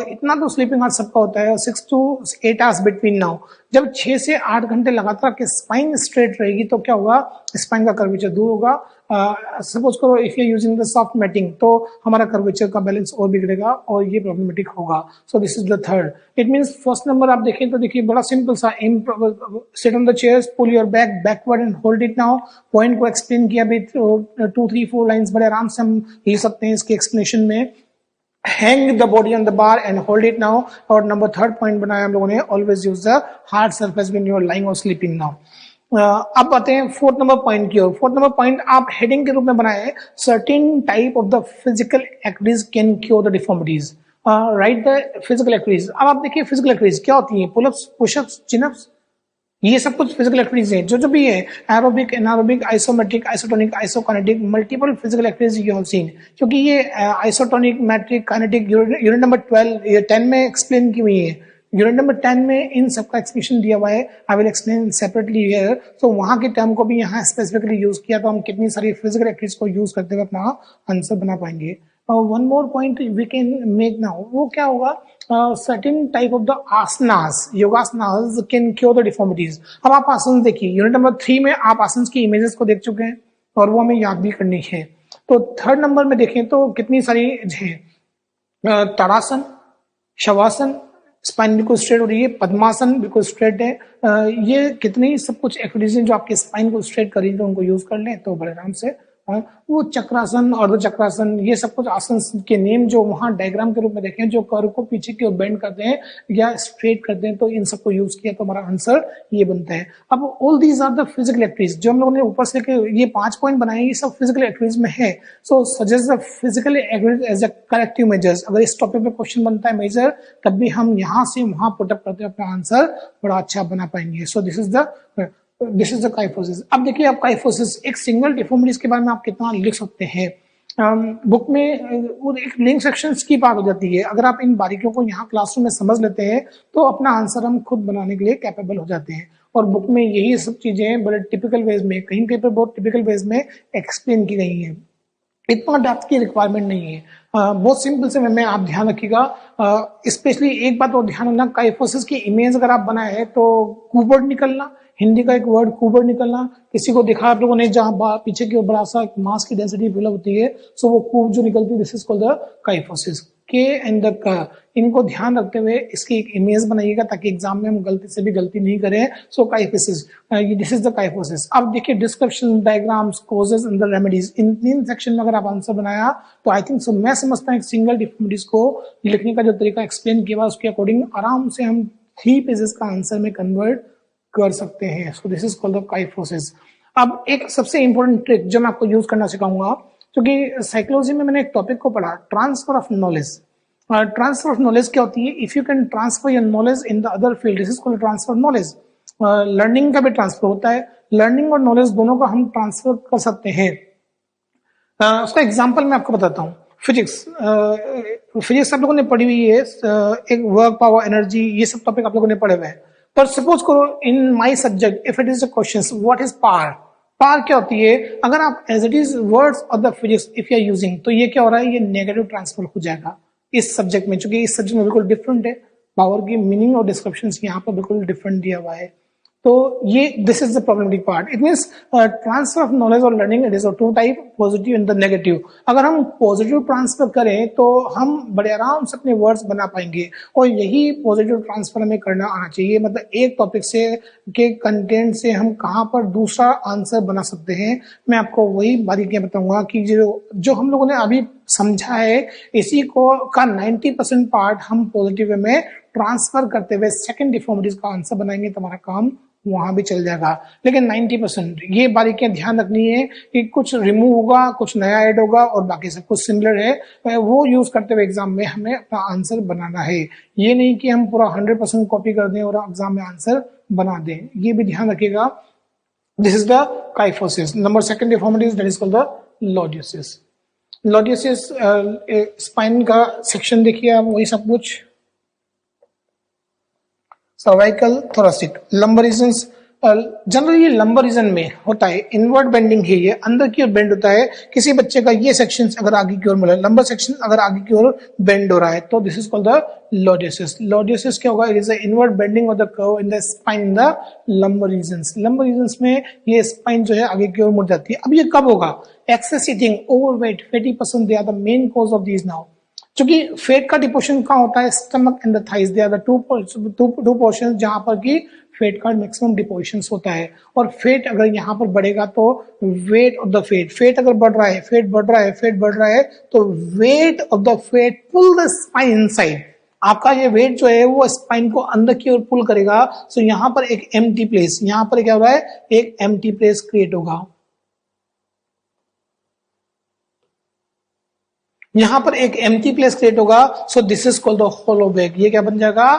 इतना तो sleeping hours सबका होता है, 6 to 8 hours between now, जब 6 से 8 घंटे लगातार के स्पाइन स्ट्रेट रहेगी तो क्या होगा, स्पाइन का कर्वेचर दूर होगा। सपोज करो if you using the soft matting, तो हमारा कर्वेचर का बैलेंस और बिगड़ेगा और ये प्रॉब्लमेटिक होगा। So this is the third. It means first number आप देखें तो देखिए बड़ा सिंपल सा, sit on the chairs, pull your back backward and hold it now. Point को एक्सप्लेन किया भी 2 3 4 लाइंस बड़े आराम से हम लिख सकते हैं इसके एक्सप्लेनेशन में। Hang the body on the bar and hold it now, और नंबर थर्ड पॉइंट बनाया हम लोगों ने, always use the hard surface when you are lying और स्लीपिंग नाउ। अब आते हैं फोर्थ नंबर पॉइंट की ओर। फोर्थ नंबर पॉइंट आप हेडिंग के रूप में बनाए, certain type of the physical activities can cure the deformities. Right the physical activities. अब आप देखिए फिजिकल एक्टिविटीज क्या होती है, पुलअप्स, पुशअप्स, चिनअप्स, ये सब कुछ फिजिकल एक्टिविटीज हैं। जो भी है, aerobic, anaerobic, isometric, isotonic, isokinetic, multiple physical activities you have seen. क्योंकि ये isotonic, metric, kinetic unit number 10 में एक्सप्लेन की हुई है। यूनिट नंबर 10 में इन सबका एक्सप्लेनेशन दिया हुआ है, आई विल एक्सप्लेन सेपरेटली हियर। तो वहां के टर्म को भी यहाँ स्पेसिफिकली यूज किया, तो हम कितनी सारी फिजिकल एक्टिविटीज को यूज करते हुए अपना आंसर बना पाएंगे। One more point we can make now, वो क्या होगा, certain type of the asanas, yogasanas can cure the deformities. अब आप आसन देखिए, यूनिट नंबर 3 में आप आसन की इमेजेस को देख चुके हैं और वो हमें याद भी करनी है। तो थर्ड नंबर में देखें तो कितनी सारी है, ताड़ासन, शवासन, स्पाइन बिल्कुल स्ट्रेट हो रही है, पद्मासन बिल्कुल स्ट्रेट है। ये कितनी सब कुछ एक्टिविटीज जो आपके स्पाइन को स्ट्रेट कर रही है, तो उनको यूज कर लें तो बड़े आराम से। वो चक्रासन, अर्ध चक्रासन, ये सब कुछ आसन के नेम जो वहां डायग्राम के रूप में देखें, जो कर्व को पीछे की ओर बेंड करते हैं या स्ट्रेट करते हैं, तो इन सबको यूज किया तो हमारा आंसर ये बनता है। अब all these are the physical activities जो हम लोगों ने ऊपर से ये 5 पॉइंट बनाए, ये सब फिजिकल एक्टिविटीज में है। So suggest the physical activities as a corrective measures. अगर इस टॉपिक पे क्वेश्चन बनता है मेजर, तब भी हम यहाँ से वहां पुटअप करते हुए अपना आंसर बड़ा अच्छा बना पाएंगे। सो दिस इज द काइफोसिस। अब देखिए आप काइफोसिस, एक सिंगल डिफॉर्मिटीज के बारे में आप कितना लिख सकते हैं। बुक में एक लिंक सेक्शंस की बात हो जाती है। अगर आप इन बारीकियों को यहाँ क्लासरूम में समझ लेते हैं तो अपना आंसर हम खुद बनाने के लिए कैपेबल हो जाते हैं। और बुक में यही सब चीजें बड़े टिपिकल वेज में, कहीं कहीं पर बहुत टिपिकल वेज में एक्सप्लेन की गई हैं। इतना डेप्थ की रिक्वायरमेंट नहीं है। बहुत सिंपल से में आप ध्यान रखिएगा। स्पेशली एक बात और ध्यान रखना, काइफोसिस की इमेज अगर आप बनाए तो कूबर्ड निकलना, हिंदी का एक वर्ड कूबर्ड निकलना, किसी को दिखा आप लोगों ने जहां पीछे की ओर बड़ा सा मास की डेंसिटी फिलअप होती है, सो वो कूब जो निकलती है, this is called the kyphosis. के एंड द क, इनको ध्यान रखते हुए इसकी एक इमेज बनाइएगा ताकि एग्जाम में हम गलती से भी गलती नहीं करें। So kyphosis, this is the kyphosis. अब देखिए description, diagrams, causes and the remedies, इन 3 सेक्शन में अगर आप आंसर बनाया तो आई थिंक सो मैं समझता हूँ एक सिंगल डिफॉर्मिटीज को लिखने का जो तरीका एक्सप्लेन किया उसके अकॉर्डिंग आराम से हम 3 पेजेस का आंसर में कन्वर्ट कर सकते हैं। So this is called the kyphosis. अब एक सबसे इंपॉर्टेंट ट्रिक जो मैं आपको यूज करना सिखाऊंगा, क्योंकि साइकोलॉजी में मैंने एक टॉपिक को पढ़ा, transfer of knowledge. Transfer of knowledge क्या होती है? If you can transfer your knowledge in the other field, this is called transfer knowledge. Learning का भी ट्रांसफर होता है, लर्निंग और नॉलेज दोनों का हम ट्रांसफर कर सकते हैं। उसका एग्जाम्पल मैं आपको बताता हूँ। फिजिक्स, फिजिक्स आप लोगों ने पढ़ी हुई है, एक वर्क, पावर, एनर्जी, ये सब टॉपिक आप लोगों ने पढ़े हुए हैं। पर सपोज करो in my subject if it is a question what is power, power क्या होती है? अगर आप as it is words of the physics if you are using, तो ये क्या हो रहा है, ये नेगेटिव ट्रांसफर हो जाएगा इस सब्जेक्ट में, क्योंकि इस सब्जेक्ट में बिल्कुल डिफरेंट है। पावर की मीनिंग और डिस्क्रिप्शन यहाँ पर बिल्कुल डिफरेंट दिया हुआ है। तो ये this is the problematic part. It means transfer of knowledge और learning, it is of 2 type, positive and the negative. अगर हम पॉजिटिव ट्रांसफर करें तो हम बड़े आराम से अपने वर्ड्स बना पाएंगे, और यही पॉजिटिव ट्रांसफर हमें करना आना चाहिए। मतलब एक टॉपिक से के कंटेंट से हम कहाँ पर दूसरा आंसर बना सकते हैं, मैं आपको वही बारीकियां बताऊंगा कि जो हम लोगों ने अभी समझा है, इसी को का 90% पार्ट हम पॉजिटिव वे में ट्रांसफर करते हुए सेकंड डिफॉर्मिटीज का आंसर बनाएंगे तो हमारा काम वहां भी चल जाएगा। लेकिन 90% ये बारीकियां ध्यान रखनी है कि कुछ रिमूव होगा, कुछ नया ऐड होगा और बाकी सब कुछ सिमिलर है, वो यूज करते हुए एग्जाम में हमें अपना आंसर बनाना है। ये नहीं कि हम पूरा 100% कॉपी कर दें और एग्जाम में आंसर बना दें, ये भी ध्यान रखिएगा। This is the kyphosis. Number second deformity that is called the lordosis. Lordosis spine का सेक्शन देखिए आप, वही सब कुछ cervical, thoracic, lumbar regions. Generally ये लंबर रीजन में होता है, इनवर्ड बेंडिंग है, ये अंदर की ओर बेंड होता है। किसी बच्चे का ये सेक्शन अगर आगे की ओर मिला, लंबर सेक्शन अगर आगे की ओर बेंड हो रहा है, तो this is called the lordosis. Lordosis क्या होगा? It is the inward bending of the curve in the spine in the lumbar regions. Lumbar regions में ये स्पाइन जो है आगे की ओर मुड़ जाती है। अब ये कब होगा? Excess eating, overweight, fatty person, they are the main cause of these now. क्योंकि फैट का डिपोजिशन कहाँ होता है? Stomach and the thighs, they are the two portion जहां पर की फैट का मैक्सिमम डिपोजिशन होता है। और फैट अगर यहाँ पर बढ़ेगा तो weight of the fat, fat अगर बढ़ रहा है, फैट बढ़ रहा है, फैट बढ़ रहा है, तो weight of the fat pull the spine inside. आपका ये वेट जो है वो स्पाइन को अंदर की ओर पुल करेगा। सो यहाँ पर एक एम्प्टी प्लेस, यहाँ पर क्या हो रहा है? एक एम्प्टी प्लेस क्रिएट होगा। यहां पर एक एम्प्टी प्लेस क्रिएट होगा। So this is called the hollow back. ये क्या बन जाएगा?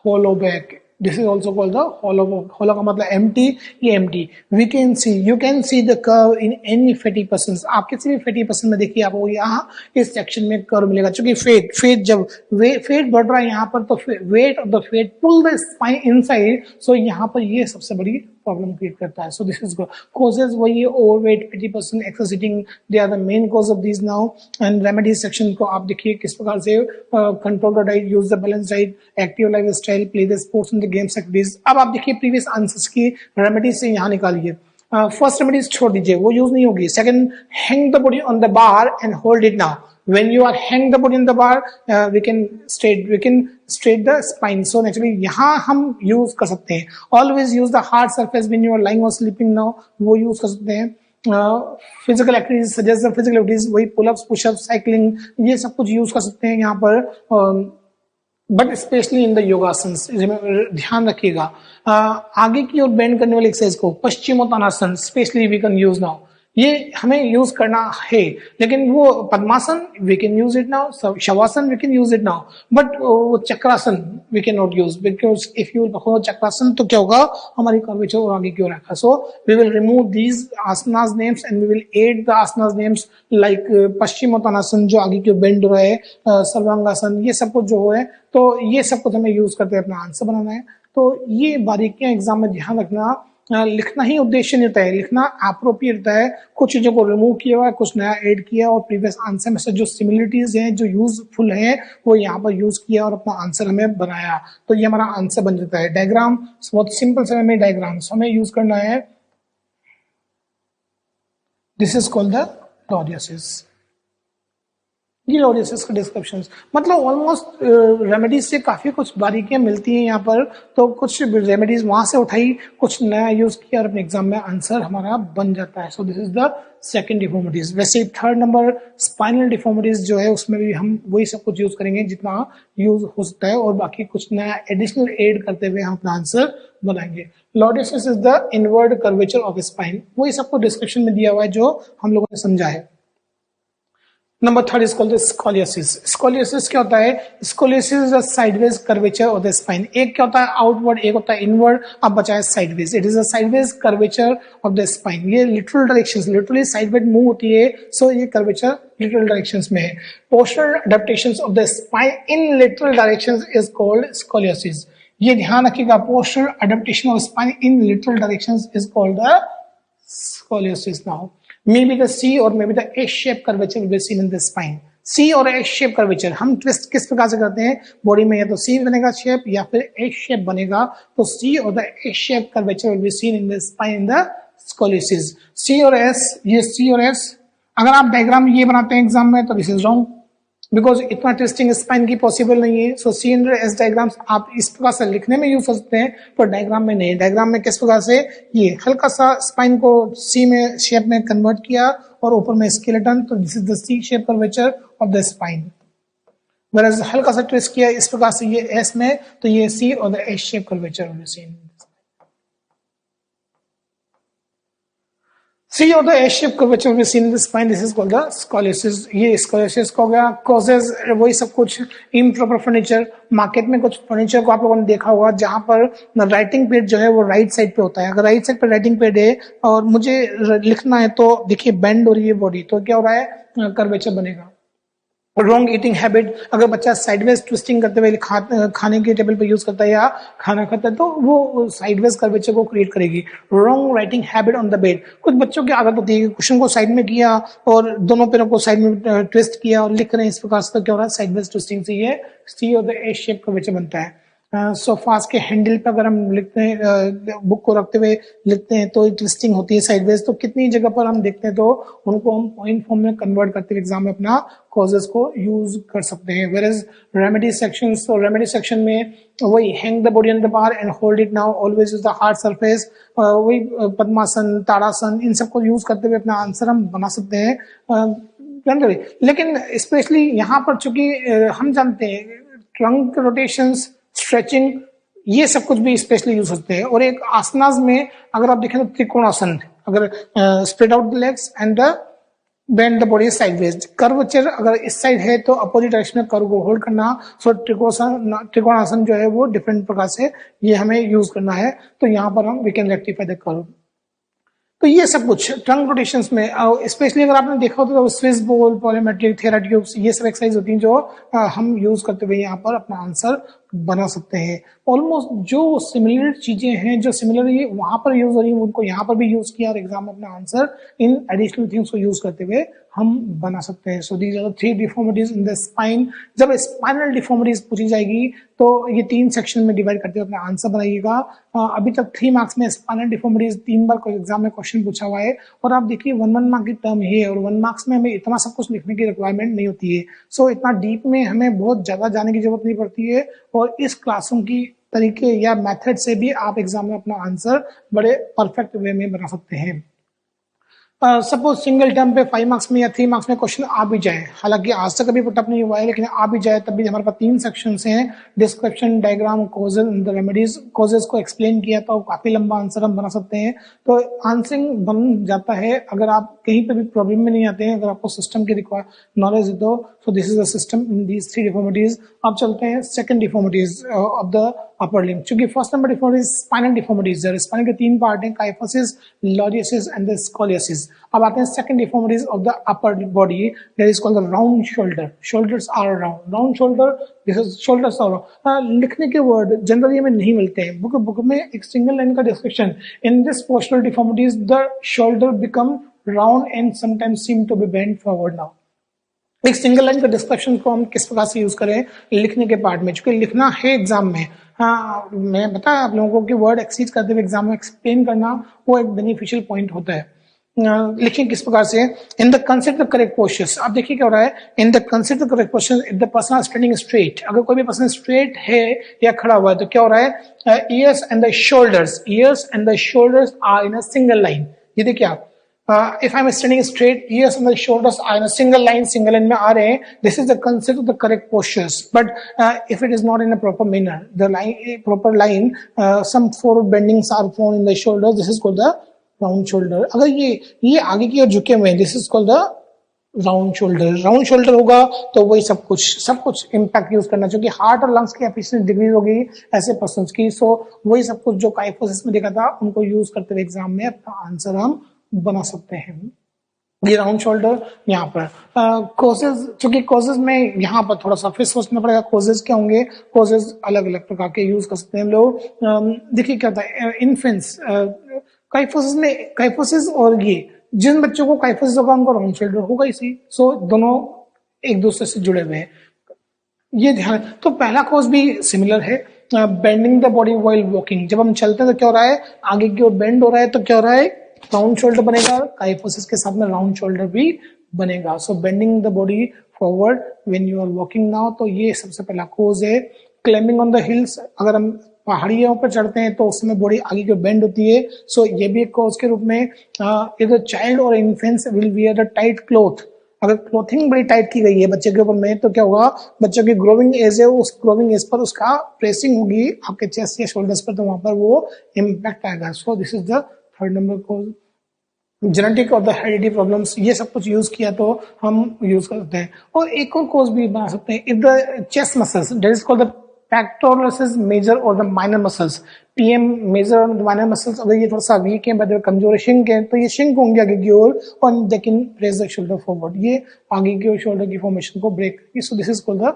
Hollow back. This is also called the hollow back. Hollow का मतलब एम्प्टी, ये empty. We can see, you can see the curve in any fatty person. आप किसी भी फैटी पर्सन में देखिए, आपको यहाँ इस सेक्शन में कर्व मिलेगा। क्योंकि फेट जब फेट बढ़ रहा है यहाँ पर, तो weight of the fat pull the spine inside. So यहाँ पर ये सबसे बड़ी प्रॉब्लम क्रिएट करता है। सो दिस इज कॉजेज वही overweight, 50% excess eating, they are the main cause of this now. And remedy section को आप देखिए किस प्रकार से control the diet, use the balance diet, active lifestyle, play the sports and the games activities. अब आप देखिए previous answers की रेमेडीज से यहाँ निकालिए। फर्स्ट रेमेडीज छोड़ दीजिए, वो यूज नहीं होगी। Second, hang the body on the bar and hold it now. When you are hang the body on the bar, we can straight the spine. So naturally यहाँ हम use कर सकते हैं। Always use the hard surface when you are lying or sleeping now, वो use कर सकते हैं। Physical activities suggest the physical activities, वही पुलअप्स, पुशअप्स, साइकिलिंग, ये सब कुछ यूज कर सकते हैं यहाँ पर। But specially in the yogasanas ध्यान रखिएगा। आगे की ओर बेंड करने वाली एक्सरसाइज को Paschimottanasana specially we can use now, ये हमें यूज करना है। लेकिन वो Padmasana we can use it now, Shavasana we can use it now, but वो Chakrasana we can not use, because if you हो चक्रासन तो क्या होगा? हमारी कर्वेचर और आगे की ओर रखा। So we will remove these asanas names and we will add the asanas names like paschimottanasana जो आगे की ओर बेंड हो रहा है, सर्वांगासन, ये सब कुछ जो है, तो ये सब कुछ हमें यूज करते हैं अपना आंसर बनाना है। तो तो ये बारीकियां एग्जाम में ध्यान रखना। लिखना ही उद्देश्य नहीं होता है, लिखना अप्रोप्रिएट होता है। कुछ चीजों को रिमूव किया हुआ है, कुछ नया ऐड किया और प्रीवियस आंसर में से जो सिमिलरिटीज हैं, जो यूजफुल हैं, वो यहाँ पर यूज किया और अपना आंसर हमें बनाया, तो ये हमारा आंसर बन जाता है। डायग्राम बहुत सिंपल से हमें डायग्राम्स हमें यूज करना है। This is called the lordosis. ये लॉरियसिस का डिस्क्रिप्शन, मतलब ऑलमोस्ट रेमेडीज से काफी कुछ बारीकियां मिलती हैं यहाँ पर। तो कुछ रेमेडीज वहां से उठाई, कुछ नया यूज किया और अपने एग्जाम में आंसर हमारा बन जाता है। So this is the second deformities. वैसे थर्ड नंबर स्पाइनल डिफॉर्मिटीज जो है उसमें भी हम वही सब कुछ यूज करेंगे जितना यूज हो सकता है, और बाकी कुछ नया एडिशनल एड करते हुए हम अपना आंसर बनाएंगे। Lordosis is the inward curvature of spine, वही सबको डिस्क्रिप्शन में दिया हुआ है जो हम लोगों ने समझा है। Number third is called scoliosis. Scoliosis क्या होता है? Scoliosis is a sideways curvature of the spine. एक क्या होता है आउटवर्ड, एक होता है इनवर्ड, अब बचा है sideways. It is a sideways curvature of the spine. ये lateral directions, literally sideways move होती है, सो ये कर्वेचर लिटरल डायरेक्शंस में है। Postural adaptations of the spine in lateral directions is called scoliosis. ये ध्यान रखिएगा, postural adaptation of spine in lateral directions is called the scoliosis. Now maybe the C or maybe the S-shaped curvature will be seen in the spine. C और S-shaped curvature हम twist किस प्रकार से करते हैं बॉडी में, या तो C बनेगा शेप या फिर S-shape बनेगा। तो C और the S-shaped curvature will be seen in the spine in the scoliosis. C और S, ये C और S अगर आप डायग्राम ये बनाते हैं एग्जाम में तो दिस इज रॉन्ग, बिकॉज इतना ट्विस्टिंग स्पाइन की पॉसिबल नहीं है। सो सी एंड एस डायग्राम्स आप इस प्रकार से लिखने में यूज कर सकते हैं, पर डायग्राम में नहीं। डायग्राम में किस प्रकार से ये हल्का सा स्पाइन को सी में शेप में कन्वर्ट किया और ऊपर में स्केलेटन, तो this is the C shape curvature of the spine. Where हल्का सा ट्विस्ट किया इस प्रकार से ये एस में, तो ये सी और the S shape curvature of the seen. C or the S-shaped curvature we see in the spine, this is called the scoliosis. ये scoliosis का हो गया। Causes वही सब कुछ, improper furniture, मार्केट में कुछ फर्नीचर को आप लोगों ने देखा होगा जहां पर राइटिंग पैड जो है वो राइट साइड पे होता है। अगर राइट साइड पे राइटिंग पैड है और मुझे लिखना है तो देखिए बेंड हो रही है बॉडी, तो क्या हो रहा है कर्वेचर बनेगा। रॉन्ग ईटिंग हैबिट, अगर बच्चा साइडवेज ट्विस्टिंग करते हुए खाने के टेबल पे यूज करता है या खाना खाता है तो वो साइडवेज कर्वेचर को क्रिएट करेगी। Wrong writing habit on the bed, कुछ बच्चों की आदत होती है कि क्वेश्चन को साइड में किया और दोनों पैरों को साइड में ट्विस्ट किया और लिख रहे हैं इस प्रकार से, तो क्या हो रहा है साइडवेज ट्विस्टिंग से ये सी और द एस शेप कर्वेचर बनता है। सोफास के हैंडल पे अगर हम लिखते हैं, बुक को रखते हुए लिखते हैं तो ट्विस्टिंग होती है साइडवेज, तो कितनी जगह पर हम देखते हैं तो उनको हम पॉइंट फॉर्म में कन्वर्ट करते हुए एग्जाम में अपना कॉजेस को यूज कर सकते हैं। वेयरएज रेमेडी सेक्शन, तो रेमेडी सेक्शन में वही hang the body on the bar and hold it now, always use the hard surface, वही पद्मासन, ताड़ासन, इन सबको यूज करते हुए अपना आंसर हम बना सकते हैं जनरली। लेकिन स्पेशली यहाँ पर चूंकि हम जानते हैं ट्रंक रोटेशंस, स्ट्रेचिंग, ये सब कुछ भी स्पेशली यूज होते हैं। और एक आसनास में अगर आप देखें तो त्रिकोणासन, अगर spread out the legs and bend the body sideways, curvature अगर इस साइड है तो अपोजिट डायरेक्शन में कर्व को होल्ड करना। सो त्रिकोणासन जो है वो डिफरेंट प्रकार से ये हमें यूज करना है, तो यहाँ पर हम we can rectify the curve. तो ये सब कुछ ट्रंक रोटेशंस में स्पेशली अगर आपने देखा हो तो स्विस बॉल, पॉलीमेट्रिक, थेराट्यूब्स, ये सब एक्सरसाइज होती हैं जो हम यूज करते हुए यहाँ पर अपना आंसर बना सकते हैं। ऑलमोस्ट जो सिमिलर चीजें हैं, जो सिमिलर वहां पर यूज हो रही है उनको यहाँ पर भी यूज किया और एग्जाम में अपना आंसर इन एडिशनल थिंग्स को यूज करते हुए हम बना सकते हैं। So these are the 3 deformities in the spine. जब स्पाइनल डिफॉर्मिटीज पूछी जाएगी तो ये 3 सेक्शन में डिवाइड करते हुए अपना आंसर बनाइएगा। अभी तक 3 मार्क्स में स्पाइनल डिफॉर्मिटीज 3 बार एग्जाम में क्वेश्चन पूछा हुआ है, और आप देखिए 1 मार्क की टर्म है और 1 मार्क्स में हमें इतना सब कुछ लिखने की रिक्वायरमेंट नहीं होती है। सो इतना डीप में हमें बहुत ज्यादा जाने की जरूरत नहीं पड़ती है, और इस क्लासरूम की तरीके या मेथड से भी आप एग्जाम में अपना आंसर बड़े परफेक्ट वे में बना सकते हैं। सपोज सिंगल टर्म पे 5 मार्क्स में या 3 मार्क्स में क्वेश्चन आ भी जाए, हालांकि आज तक अभी पुटअप नहीं हुआ है, लेकिन आ भी जाए तब भी हमारे पास 3 सेक्शन हैं, description, diagram, causes and the remedies. Causes को एक्सप्लेन किया तो काफी लंबा आंसर हम बना सकते हैं, तो आंसरिंग बन जाता है अगर आप कहीं पे भी प्रॉब्लम में नहीं आते हैं, अगर आपको सिस्टम की नॉलेज है तो this is the system in these 3 deformities. अब चलते हैं second deformities of the upper limb. क्योंकि first number deformity spinal deformities, spine के 3 पार्ट हैं, kyphosis, lordosis and the scoliosis. अब आते हैं second deformities of the upper body, that is called the round shoulder. Shoulders are round, round shoulder, this is shoulders are round. लिखने के word generally हमें नहीं मिलते हैं, बुक में एक सिंगल लाइन का description, in this postural deformities the shoulder become round and sometimes seem to be bent forward. Now एक सिंगल लाइन का डिस्क्रिप्शन को हम किस प्रकार से यूज करें लिखने के पार्ट में, क्योंकि लिखना है एग्जाम में। हाँ, मैं बताया आप लोगों को कि वर्ड एक्सीड करते हुए एग्जाम में एक्सप्लेन करना वो एक बेनिफिशियल पॉइंट होता है। लिखिए किस प्रकार से, in the consider correct postures. आप देखिए क्या हो रहा है, in the consider correct posture if the person are standing straight. अगर कोई भी पर्सन स्ट्रेट है या खड़ा हुआ है तो क्या हो रहा है, ears and the shoulders, ears and the shoulders are in a single line. ये देखिए आप, if I'm standing straight, ears and the shoulders are in a single line में आ रहे हैं, this is the consider the correct postures. But if it is not in a proper manner, the proper line, some forward bendings are found in the shoulders, this is called the round shoulder. अगर ये आगे की ओर झुके हुए हैं, this is called the round shoulder. Round shoulder होगा तो वही सब कुछ इम्पैक्ट यूज करना, क्योंकि हार्ट और लंग्स की एफिशिएंसी डिक्रीज होगी ऐसे पर्सन की। सो वही सब कुछ जो काइफोसिस में देखा था उनको यूज करते हुए एग्जाम में अपना आंसर हम बना सकते हैं। ये राउंड शोल्डर यहाँ पर कोजेस, चूंकि कोजेस में यहाँ पर थोड़ा सा फिर सोचना पड़ेगा कोजेस क्या होंगे। कोजेस अलग अलग प्रकार के यूज कर सकते हैं हम लोग। देखिए क्या होता है, इन्फेंट्स काइफोसिस में, काइफोसिस और ये जिन बच्चों को काइफोसिस होगा उनको राउंड शोल्डर होगा इसी। सो दोनों एक दूसरे से जुड़े हुए हैं, ये ध्यान। तो पहला कोज भी सिमिलर है, bending the body while walking. जब हम चलते हैं तो क्या हो रहा है, आगे की ओर बेंड हो रहा है तो क्या हो रहा है, राउंड शोल्डर बनेगा। काइफोसिस के साथ में राउंड शोल्डर भी बनेगा। So bending the body forward when you are walking now, तो ये सबसे पहला कोज है। क्लाइंबिंग ऑन द हिल्स, अगर हम पहाड़ियों पर चढ़ते हैं तो उस समय बॉडी आगे की बेंड होती है। सो ये भी एक कोज के रूप में। इफ द चाइल्ड और infants will wear a tight cloth, अगर क्लोथिंग बड़ी टाइट की गई है बच्चे के ऊपर में तो क्या होगा, बच्चों की ग्रोविंग एज है, उस ग्रोविंग एज पर उसका प्रेसिंग होगी आपके चेस्ट या शोल्डर्स पर, तो वहां पर वो इम्पैक्ट आएगा। So this is the third number cause. Genetic और द हेरिडिटी प्रॉब्लम्स, ये सब कुछ यूज किया तो हम यूज कर सकते हैं। और एक और कोज भी बना सकते हैं, if the chest muscles, that is called the pectoralis major और the minor muscles. PM major और माइनर मसल्स अगर ये थोड़ा सा वीक है, बट कमजोर शिंक है, तो ये शिंक होंगे आगे की ओर और they can press the shoulder forward, ये आगे की ओर शोल्डर की फॉर्मेशन को ब्रेक करेगी। सो this is called the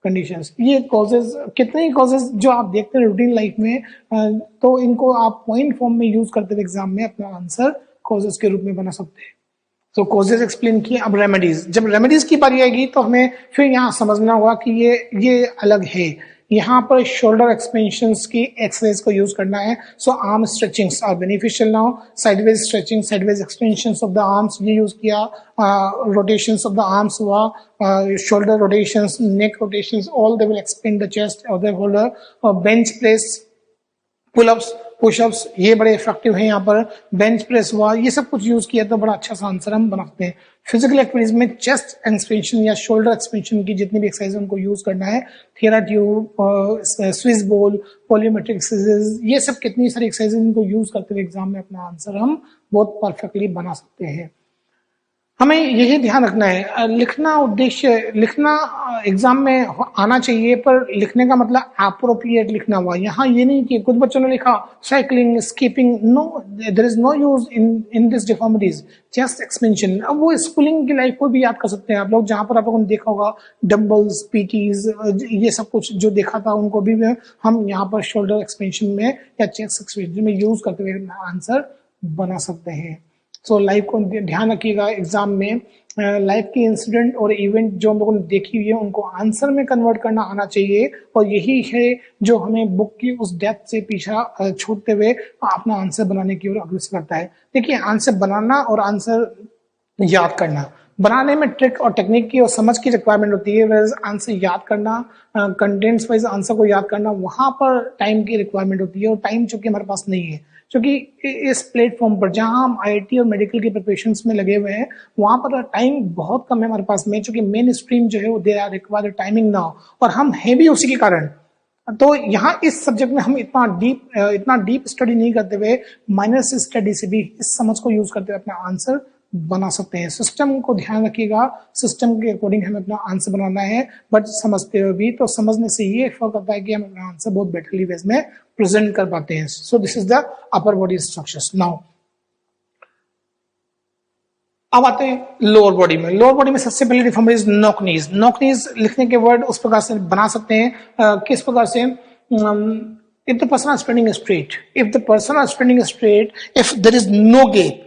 conditions. ये कॉजेज, कितने ही कॉजेज जो आप देखते हैं रूटीन लाइफ में, तो इनको आप पॉइंट फॉर्म में यूज करते हुए एग्जाम में अपना आंसर कॉजेज के रूप में बना सकते हैं। तो कॉजेज एक्सप्लेन किए। अब रेमेडीज, जब रेमेडीज की बारी आएगी तो हमें फिर यहाँ समझना होगा कि ये अलग है। यहाँ पर शोल्डर एक्सपेंशंस की एक्सरसाइज को यूज करना है। So arm stretchings are beneficial now. Sideways stretching, sideways expansions of the arms ये यूज किया। रोटेशंस ऑफ द आर्म्स हुआ, shoulder rotations, neck rotations, all they will expand the chest और the holder. Bench press, pullups, pushups, ये बड़े effective हैं यहाँ पर। Bench press हुआ, ये सब कुछ यूज किया तो बड़ा अच्छा सा आंसर हम बनाते हैं। फिजिकल एक्टिविटीज में चेस्ट एक्सपेंशन या शोल्डर एक्सपेंशन की जितनी भी एक्सरसाइज उनको यूज करना है। थियरा ट्यूब, स्विस बॉल, पॉलीमेट्रिक एक्सरसाइज, ये सब कितनी सारी एक्सरसाइज इनको यूज करते हुए एग्जाम में अपना आंसर हम बहुत परफेक्टली बना सकते हैं। हमें यही ध्यान रखना है, लिखना उद्देश्य, लिखना एग्जाम में आना चाहिए, पर लिखने का मतलब एप्रोप्रिएट लिखना हुआ। यहाँ ये नहीं कि कुछ बच्चों ने लिखा cycling, skipping, no, there is no use in this deformities, chest expansion. अब वो स्कूलिंग की लाइफ को भी याद कर सकते हैं आप लोग, जहां पर आप लोगों ने देखा होगा डम्बल्स, पीटीज, ये सब कुछ जो देखा था उनको भी हम यहाँ पर शोल्डर एक्सपेंशन में या चेस्ट एक्सपेंशन में यूज करते हुए आंसर बना सकते हैं। सो लाइफ को ध्यान रखिएगा एग्जाम में। लाइफ की इंसिडेंट और इवेंट जो हम लोगों ने देखी हुई है उनको आंसर में कन्वर्ट करना आना चाहिए, और यही है जो हमें बुक की उस डेप्थ से पीछा छोड़ते हुए अपना आंसर बनाने की ओर अग्रसर करता है। देखिए, आंसर बनाना और आंसर याद करना, बनाने में ट्रिक और टेक्निक की और समझ की रिक्वायरमेंट होती है, वैसे आंसर याद करना, कंटेंट्स वाइज आंसर को याद करना, वहां पर टाइम की रिक्वायरमेंट होती है। और टाइम चूंकि हमारे पास नहीं है, क्योंकि इस प्लेटफॉर्म पर जहां हम आईआईटी और मेडिकल की प्रिपरेशन में लगे हुए हैं वहां पर टाइम बहुत कम है हमारे पास में, क्योंकि मेन स्ट्रीम जो है वो they are required timing now, और हम हैं भी उसी के कारण। तो यहाँ इस सब्जेक्ट में हम इतना डीप स्टडी नहीं करते हुए माइनर स्टडी से भी इस समझ को यूज करते हुए अपना आंसर बना सकते हैं। सिस्टम को ध्यान रखिएगा, सिस्टम के अकॉर्डिंग हमें अपना आंसर बनाना है, बट समझते हुए भी, तो समझने से ये फर्क होता है कि हम अपना आंसर बहुत बेटरली वेज में प्रेजेंट कर पाते हैं। So this is the upper body structures. Now अब आते हैं लोअर बॉडी में। लोअर बॉडी में सबसे पहले डिफॉर्मिटीज नॉक नीज। नॉक नीज लिखने के वर्ड उस प्रकार से बना सकते हैं, किस प्रकार से, if the person is standing straight, if the person is standing straight, if there is no gap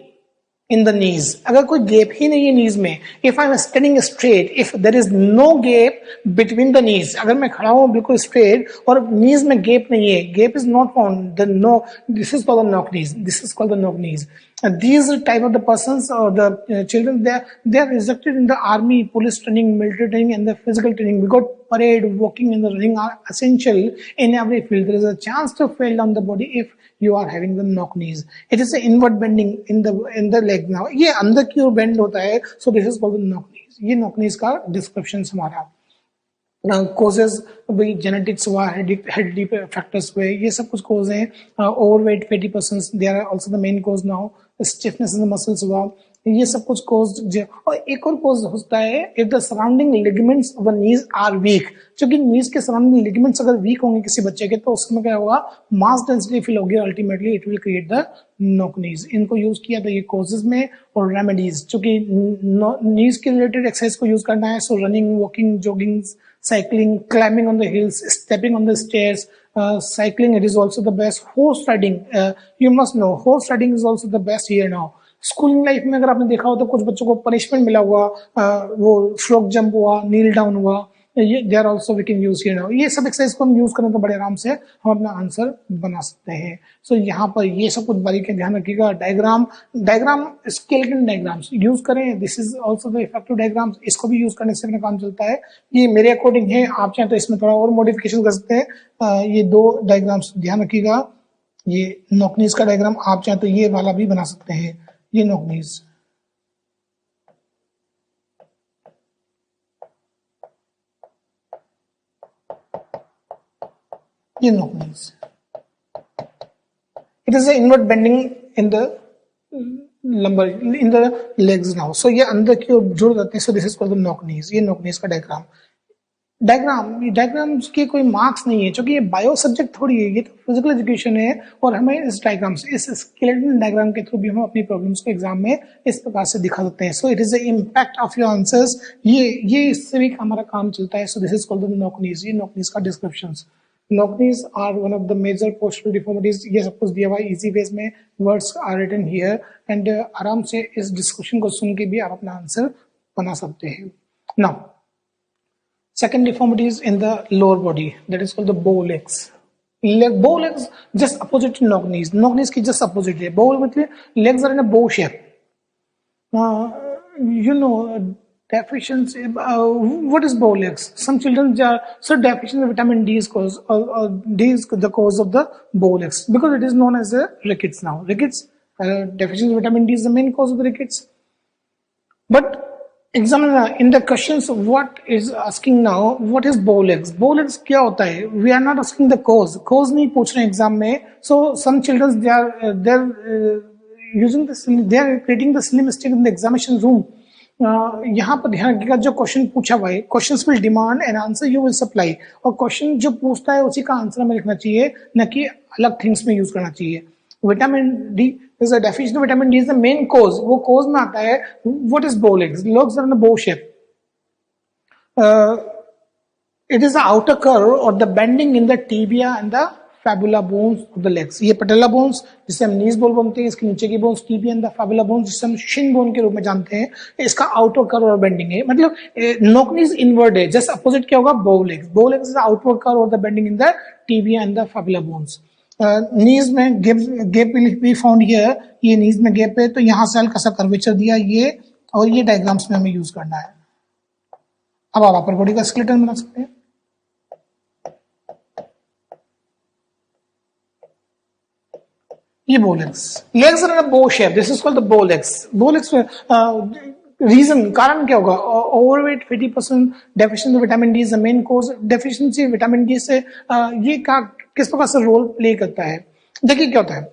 in the knees, अगर कोई गैप ही नहीं है नीज में, if I am standing straight, if there is no gap between the knees, अगर मैं खड़ा हूँ बिल्कुल straight और नीज में गैप नहीं है, gap is not found, then no, this is called the knock knees. This is called the knock knees. And these type of the persons or the children, they are instructed in the army, police training, military training, and the physical training. Because parade, walking, and the running are essential in every field. There is a chance to fail down the body if you are having the knock knees. It is an inward bending in the leg. Now ये अंदर की ओर bend होता है, so this is called the knock knees. ये knock knees का description हमारा। causes भाई genetics हुआ, हेरिडिटी फैक्टर्स हुए, ये सब कुछ कॉज हैं। Overweight, fatty persons, they are also the main cause. Now stiffness in the muscles हुआ, ये सब कुछ कॉज। और एक और कॉज होता है if the surrounding ligaments of the knees are weak. क्योंकि नीज के सराउंडिंग लिगामेंट्स अगर वीक होंगे किसी बच्चे के, तो उसमें क्या होगा, मास डेंसिटी फील होगी, ultimately it will create the knock नीज। इनको यूज किया था ये कॉजेज में। और रेमेडीज, क्योंकि नीज के रिलेटेड एक्सरसाइज को यूज करना है, सो running, walking, jogging, cycling, climbing on the hills, stepping on the stairs, cycling, it is also the best. Horse riding, you must know, horse riding is also the best here now. Schooling life में अगर आपने देखा हो तो कुछ बच्चों को punishment मिला हुआ, वो फ्रॉग जंप हुआ, नील डाउन हुआ, they are also we can use here now. ये सब एक्सरसाइज को हम यूज करें तो बड़े आराम से हम अपना आंसर बना सकते हैं। सो यहाँ पर ये सब कुछ बारीकी ध्यान रखिएगा। डायग्राम, स्केलेटन डायग्राम्स यूज करें, this is also the effective diagrams. इसको भी यूज करने से अपना काम चलता है। ये मेरे अकॉर्डिंग है, आप चाहें तो इसमें थोड़ा और मॉडिफिकेशन कर सकते हैं। ये दो डायग्राम्स ध्यान रखिएगा। ये नॉकनीज का डायग्राम, आप चाहें तो ये वाला भी बना सकते हैं। ये नॉकनीज, ये knock-knees. It is the inward bending in the lumbar, in the legs now. So ये अंदर की ओर जुड़ जाते हैं. So this is called the knock-knees. ये knock-knees का डायग्राम। डायग्राम्स के कोई मार्क्स नहीं है, क्योंकि ये बायो सब्जेक्ट थोड़ी है, ये तो फिजिकल एजुकेशन है। और हमें इस डायग्राम से, इस स्केलेटन डायग्राम के थ्रू भी हम अपनी प्रॉब्लम्स को एग्जाम में इस प्रकार से दिखा सकते हैं। So it is the impact of your answers. ये इससे भी हमारा काम चलता है। So this is called the knock-knees. ये knock-knees का descriptions. Knock-knees are one of the major postural deformities. ये सब कुछ दिया हुआ है इजी वेज में, words are written here and आराम से इस डिस्कशन को सुन के भी आप अपना आंसर बना सकते हैं। Now second deformities in the lower body, that is called the bow legs. Bow legs just opposite to knock-knees. Knock-knees की just opposite है। Bow मतलब legs are in a bow shape. You know deficiency. What is bow legs? Some children are so deficient of vitamin D is cause, D is the cause of the bow legs, because it is known as a rickets now. Rickets, deficiency of vitamin D is the main cause of the rickets. But examiner in the questions what is asking now, what is bow legs? Bow legs क्या होता है? We are not asking the cause. Cause नहीं पूछ रहे exam में. So some children they are using the, they are creating the slim mistake in the examination room. यहाँ पर ध्यान रखिएगा, जो क्वेश्चन पूछा हुआ है, questions will demand an answer you will supply. और क्वेश्चन जो पूछता है उसी का आंसर हमें लिखना चाहिए, न कि अलग थिंग्स में यूज करना चाहिए। Vitamin D is a deficiency of vitamin D is the main cause. वो कॉज में आता है what is bow legs? Legs are in a bow shape. It is the outer curve or the bending in the tibia and the fibula bones of the legs. ये patella bones जिसे हम knees bone बोलते हैं, इसके नीचे की bones tibia and the fibula bones जिसे हम shin bone के रूप में जानते हैं, इसका outer curve और bending है। मतलब knock-knees inward है, just opposite क्या होगा? bow legs. Bow legs is the outward curve or the bending in the tibia and the fibula bones. नीज में gap will be found here. ये नीज में गैप है, तो यहाँ से हल्का सा कर्वेचर दिया, ये और ये डायग्राम्स में हमें यूज करना है। अब आप अपर बॉडी का स्केलेटन बना सकते हैं। ये bow legs. Legs are in a bow shape. This is called the bow legs. Bow legs reason, कारण क्या होगा? Overweight, 50% deficiency of vitamin D is the main cause. Deficiency vitamin D से ये किस प्रकार से रोल प्ले करता है? देखिए क्या होता है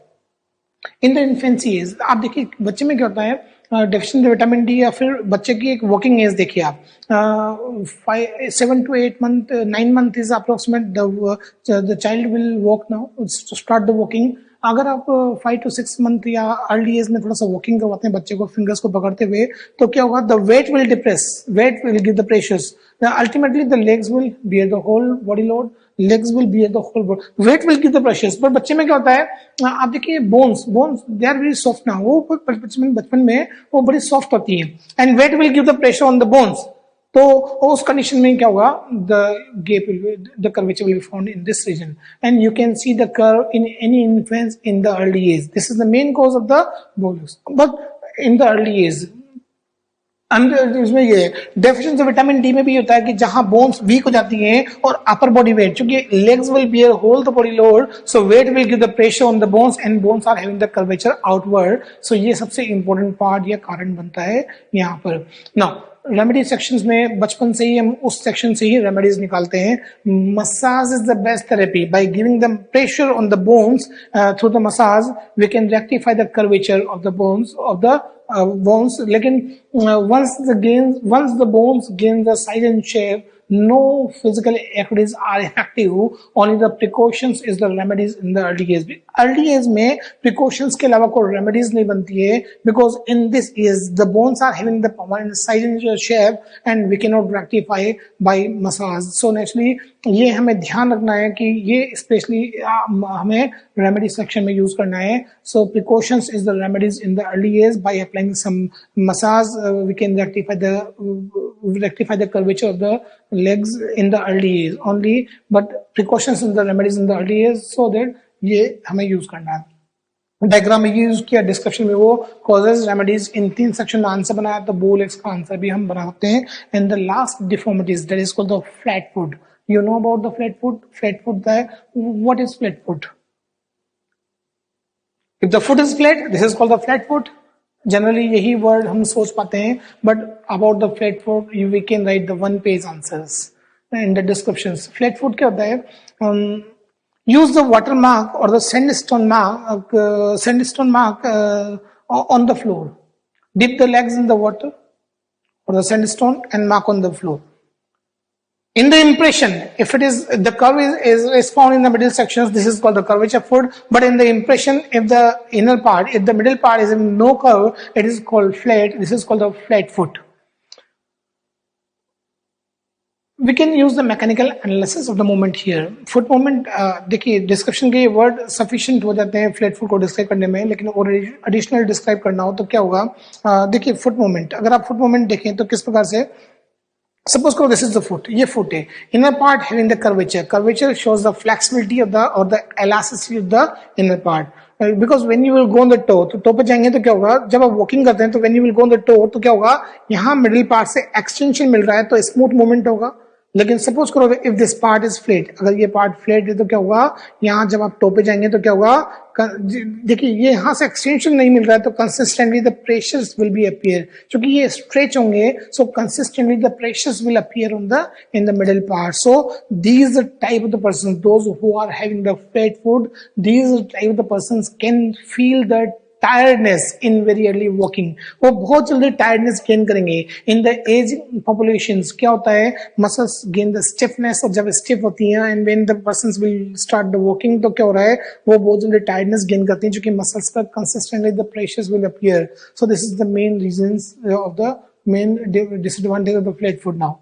इन द इन्फेंसी एज। आप देखिए बच्चे में क्या होता है, डेफिशिएंसी विटामिन डी या फिर बच्चे की एक वर्किंग एज देखिए आप 7 to 8 month 9 month is approximate the child will walk now start the walking. अगर आप 5 to 6 मंथ या अर्ली एज में थोड़ा सा वॉकिंग करवाते हैं बच्चे को फिंगर्स को पकड़ते हुए तो क्या होगा the weight will depress weight will give the pressures ultimately the legs will bear the whole body load legs will bear the whole weight will give the pressures पर बच्चे में क्या होता है आप देखिए bones they are very soft ना वो बचपन में वो बड़ी सॉफ्ट होती है and weight will give the pressure on the bones तो उस कंडीशन में क्या होगा the curvature will be found in this region and you can see the curve in any influence in the early age this is the main cause of the bow legs but in the early age इसमें ये deficiency vitamin D में भी होता है कि जहां bones weak हो जाती हैं और अपर बॉडी वेट क्योंकि legs will bear whole the body load so weight will give the pressure on the bones and bones are having the curvature outward so ये सबसे इंपॉर्टेंट पार्ट या कारण बनता है यहाँ पर नाउ रेमेडी सेक्शंस में बचपन से ही हम उस सेक्शन से ही रेमेडीज निकालते हैं massage is the best therapy by giving them pressure on the bones through the massage we can rectify the curvature of the bones bones लेकिन once the bones gain the size and shape no physical activities are effective only the precautions is the remedies in the early age में precautions के अलावा कोई remedies नहीं बनती है because in this age the bones are having the permanent size and shape and we cannot rectify by massage so naturally ये हमें ध्यान रखना है कि ये स्पेशली हमें रेमेडी सेक्शन में यूज करना है so precautions is the remedies in the early age by applying some massage we can rectify the curvature of the legs in the early age only but precautions in the remedies in the early age so that ये हमें use करना है diagram में use किया description में वो causes remedies इन 3 section में आंसर बनाया तो बोलेक्स का आंसर भी हम बना सकते हैं and the last deformities that is called the flat foot you know about the flat foot what is flat foot if the foot is flat this is called the flat foot generally यही word हम सोच पाते हैं but about the flat foot we can write the 1 page answers in the descriptions flat foot क्या होता है use the watermark or the sandstone mark on the floor dip the legs in the water or the sandstone and mark on the floor in the impression if it is the curve is found in the middle sections this is called the curvature foot but in the impression if the inner part if the middle part is in no curve it is called flat this is called the flat foot we can use the mechanical analysis of the movement here foot movement देखिए description के word sufficient हो जाते हैं flat foot को describe करने में लेकिन और एडिशनल डिस्क्राइब करना हो तो क्या होगा देखिए फुट मूवमेंट अगर आप फुट मूवमेंट देखें तो किस प्रकार से Suppose करो this is the foot, ये foot है. Inner part having the curvature. Curvature shows the flexibility of the elasticity of the inner part. Because when you will go on the toe, तो toe पे जाएंगे तो क्या होगा? जब आप walking करते हैं तो when you will go on the toe तो क्या होगा? यहाँ middle part से extension मिल रहा है तो smooth movement होगा. लेकिन सपोज करो if this part is flat अगर ये पार्ट फ्लैट है तो क्या होगा यहाँ जब आप टो पे जाएंगे तो क्या होगा देखिए ये यहाँ से एक्सटेंशन नहीं मिल रहा है तो consistently the pressures will be appear क्योंकि ये स्ट्रेच होंगे so consistently the pressures will appear on the in the middle part so these type of the person those who are having the flat foot these type of the person can feel that tiredness in very early walking वो बहुत जल्दी tiredness gain करेंगे in the ageing populations क्या होता है muscles gain the stiffness और जब stiff होती हैं and when the persons will start the walking तो क्या हो रहा है वो बहुत जल्दी टायर्डनेस गेन करते हैं क्योंकि मसल्स पर consistently the pressures will appear so this is the main reasons of the main disadvantage of the flat foot now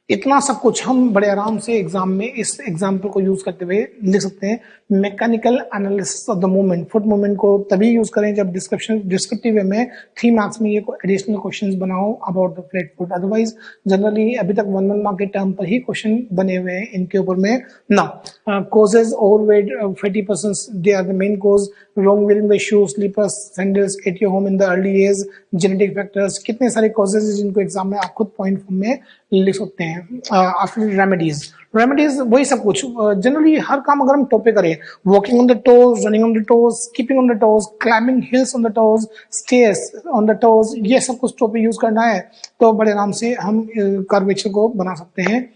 इतना सब कुछ हम बड़े आराम से एग्जाम में इस एग्जाम्पल को यूज करते हुए लिख सकते हैं mechanical analysis of the movement foot movement को तभी यूज करें जब डिस्क्रिप्टिव वे में 3 मार्क्स में ये एडिशनल क्वेश्चंस बनाओ about the flat foot otherwise generally अभी तक 1 मार्क के टर्म पर ही क्वेश्चन बने हुए हैं इनके ऊपर में ना causes overweight fatty persons they are the main cause wrong wearing the shoes slippers sandals at your home in the early age genetic factors कितने सारे causes हैं जिनको एग्जाम में आप खुद पॉइंट फॉर्म में लिख सकते हैं आफ्टर रेमेडीज वही सब कुछ जनरली हर काम अगर हम टॉप पे करें walking on the toes running on the toes skipping on the toes climbing hills on the toes stairs on the toes ये सब कुछ टॉप पे यूज करना है तो बड़े आराम से हम कर्वेचर को बना सकते हैं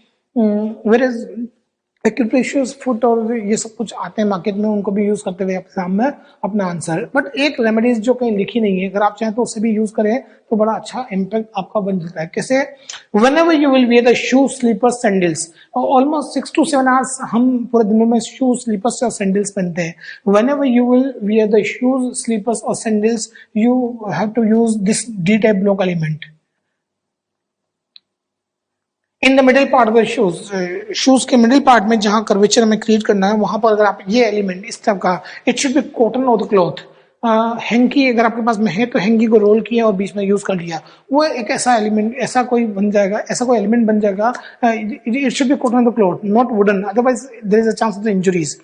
whereas एक्यूप्रेशियस फुट और ये सब कुछ आते हैं मार्केट में, उनको भी यूज करते हुए एग्जाम में अपना आंसर। बट एक रेमेडीज जो कहीं लिखी नहीं है, अगर आप चाहें तो उसे भी यूज करें तो बड़ा अच्छा इम्पैक्ट आपका बन जाता है। कैसे? Whenever you will wear the shoe slipper sandals, almost 6 to 7 hours हम पूरे दिन में शू स्लीपर्स और सैंडल्स पहनते हैं। Whenever you will wear the shoes slippers और sandals, you have to use this D type block element in the middle part of the shoes. Shoes के middle part में जहां कर्वेचर हमें create करना है, वहां पर अगर आप ये एलिमेंट इस तरह का, इट शुड बी कॉटन और द क्लॉथ। हैंकी अगर आपके पास में है तो हैंकी को रोल किया और बीच में यूज कर लिया, वो एक ऐसा एलिमेंट, ऐसा कोई बन जाएगा, ऐसा कोई एलिमेंट बन जाएगा। It should be cotton of the cloth, not wooden, otherwise there is a chance of the injuries.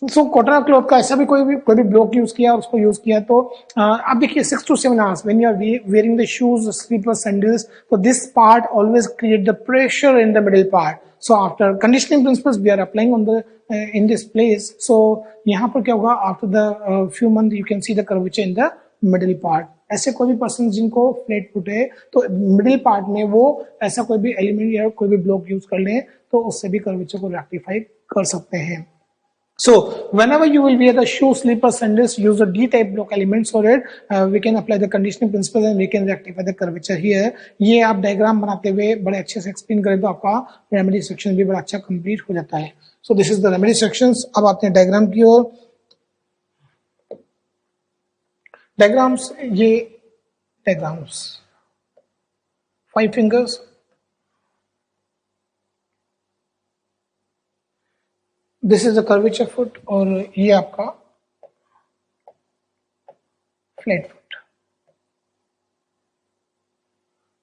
So cotton cloth का ऐसा भी कोई भी ब्लॉक यूज किया, उसको यूज किया तो आप देखिए 6 to 7 hours when you are wearing the shoes slipper sandals, तो this part always create the pressure in the middle part. So after conditioning principles we are applying on the in this place. So यहाँ पर क्या होगा, after the few month you can see the curvature in the middle part. ऐसे कोई भी person जिनको flat foot है तो मिडिल पार्ट में वो ऐसा कोई भी एलिमेंट या कोई भी ब्लॉक यूज कर ले तो उससे भी कर्वेचर को रेक्टिफाई कर सकते हैं। So whenever you will wear the shoe, slipper, sandals, use the D-type block elements so that we can apply the conditioning principles and we can rectify the curvature here. ये आप diagram बनाते हुए बड़े अच्छे से एक्सप्लेन करें तो आपका रेमेडी सेक्शन भी बड़ा अच्छा कंप्लीट हो जाता है। So this is the remedy sections। अब आते हैं डायग्राम की ओर। डायग्राम्स, ये diagrams 5 fingers, this is the curvature foot और ये आपका फ्लैट फुट।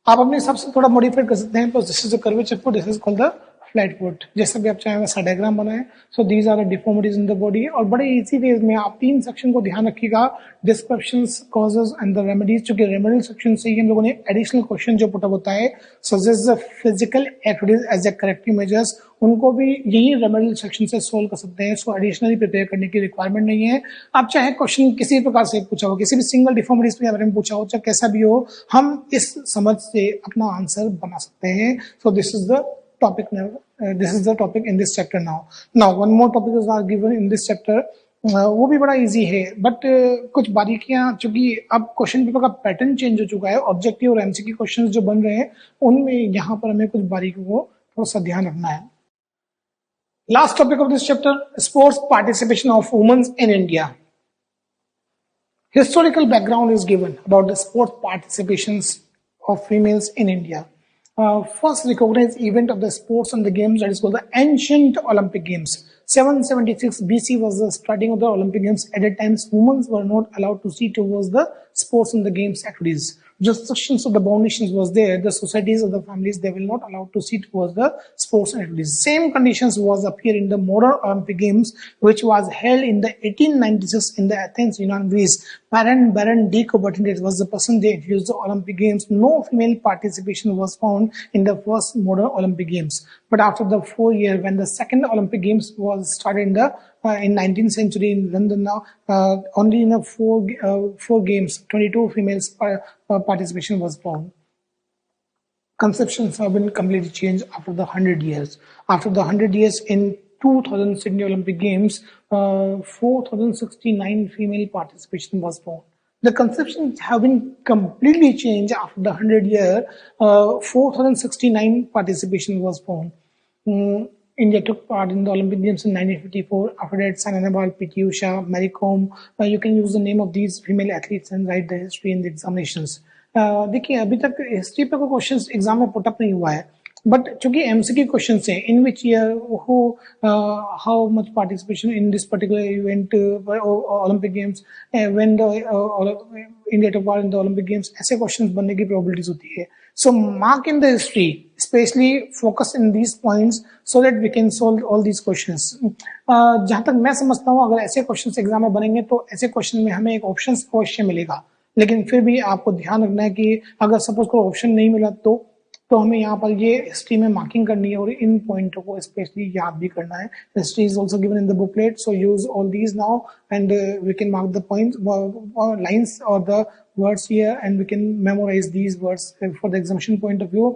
आप अपने हिसाब से थोड़ा मॉडिफाई कर सकते हैं, तो this is the curvature foot, this is called the flat foot. जैसा भी आप चाहें वैसा डायग्राम बनाएं। So these are the deformities in the body, और बड़े इजी वेज में आप 3 सेक्शन को ध्यान रखिएगा, descriptions, causes and the remedies. चूंकि रेमेडियल सेक्शन से ही हम लोगों ने एडिशनल क्वेश्चन जो पुट अप होता है, suggest the physical activities as a corrective measures, उनको भी यही रेमेडियल सेक्शन से सोल्व कर सकते हैं। सो एडिशनली प्रिपेयर करने की रिक्वायरमेंट नहीं है। आप चाहे क्वेश्चन किसी प्रकार से पूछा हो, किसी भी सिंगल डिफॉर्मिटीज के बारे में पूछा हो, चाहे कैसा भी हो, हम इस समझ से अपना आंसर बना सकते हैं। So this is the topic now, this is the topic in this chapter now one more topic is given in this chapter, वो भी बड़ा इजी है, बट कुछ बारीकियां, चूंकि अब क्वेश्चन पेपर का पैटर्न चेंज हो चुका है, ऑब्जेक्टिव और एमसीक्यू क्वेश्चंस जो बन रहे हैं उनमें यहाँ पर हमें कुछ बारीकियों को थोड़ा सा ध्यान रखना है। Last topic of this chapter, sports participation of women in India. Historical background is given about the sports participations of females in India. First recognized event of the sports and the games that is called the ancient Olympic Games. 776 BC was the starting of the Olympic Games. At that time, women were not allowed to see towards the sports and the games activities. Restrictions of the foundations was there. The societies of the families, they will not allowed to see towards the sports and activities. Same conditions was appear in the modern Olympic Games, which was held in the 1896 in the Athens, Union, Greece. Baron D. Coubertin was the person they introduced the Olympic Games. No female participation was found in the first modern Olympic Games. But after the 4 years, when the second Olympic Games was started in 19th century in London, now only in a four games, 22 females participation was found. Conceptions have been completely changed after the 100 years. After the 100 years, in 2000 Sydney Olympic Games, 4,069 female participation was found. The conceptions have been completely changed after the 100 year. 4,069 participation was found. India took part in the Olympic Games in 1954. After that, Saina Nehwal, P.T. Usha, Mary Kom. You can use the name of these female athletes and write the history in the examinations. देखिए अभी तक history पे कोई question exam में put up नहीं हुआ है, but चूंकि एमसीक्यू क्वेश्चन है, in which year who how much participation in this particular event Olympic games, when the India took part in the Olympic games, ऐसे क्वेश्चंस बनने की प्रोबेबिलिटीज होती है। So mark in the history, specially focus in these points so that we can solve all these questions. जहां तक मैं समझता हूँ, अगर ऐसे क्वेश्चंस एग्जाम में बनेंगे तो ऐसे क्वेश्चन में हमें एक ऑप्शन अवश्य मिलेगा, लेकिन फिर भी आपको ध्यान रखना है कि अगर सपोज कोई ऑप्शन नहीं मिला तो हमें यहाँ पर ये हिस्ट्री में मार्किंग करनी है और इन पॉइंटों को स्पेशली याद भी करना है। History is also given in the booklet, so use all these now and we can mark the points, lines और the words here, and we can memorise these words for the examination point of view.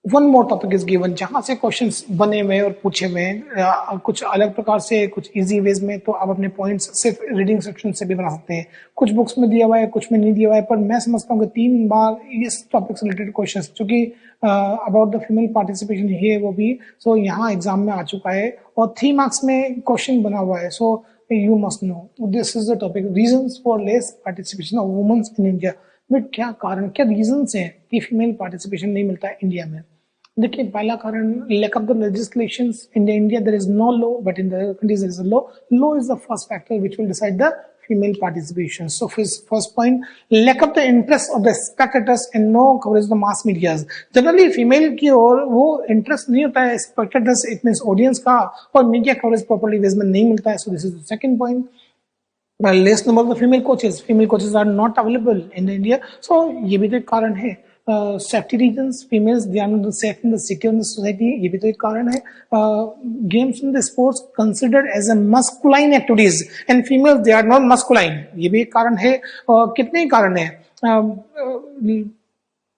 One more topic is given, जहां से questions बने हुए और पूछे हुए हैं कुछ अलग प्रकार से, कुछ इजी वेज में, तो आप अपने पॉइंट्स सिर्फ रीडिंग सेक्शन से भी बना सकते हैं। कुछ बुक्स में दिया हुआ है, कुछ में नहीं दिया हुआ है, पर मैं समझता हूँ कि 3 बार इस टॉपिक से रिलेटेड क्वेश्चन, क्योंकि अबाउट द फीमेल पार्टिसिपेशन है वो भी, सो यहाँ एग्जाम में आ चुका है और 3 मार्क्स में क्वेश्चन बना हुआ है। So you must know this is the topic, reasons for less participation of womens in India. But क्या कारण, क्या रीजंस हैं कि फीमेल पार्टिसिपेशन नहीं मिलता है इंडिया में? देखिए, पहला कारण lack of the legislations in India. There is no law, but in the other countries there is a law. Law is the first factor which will decide the female participation. So first point, lack of the interest of the spectators and no coverage of the mass media. Generally female की ओर वो interest नहीं होता है spectators, it means audience का, और media coverage properly ways में नहीं मिलता है. So this is the second point. Less number of the female coaches. Female coaches are not available in India. So ये भी तो एक कारण है. Safety reasons, females they are not safe in the secure in the society, ये भी तो एक कारण है. Games in the sports considered as a masculine activities and females they are not masculine, ये भी एक कारण है. कितने कारण है?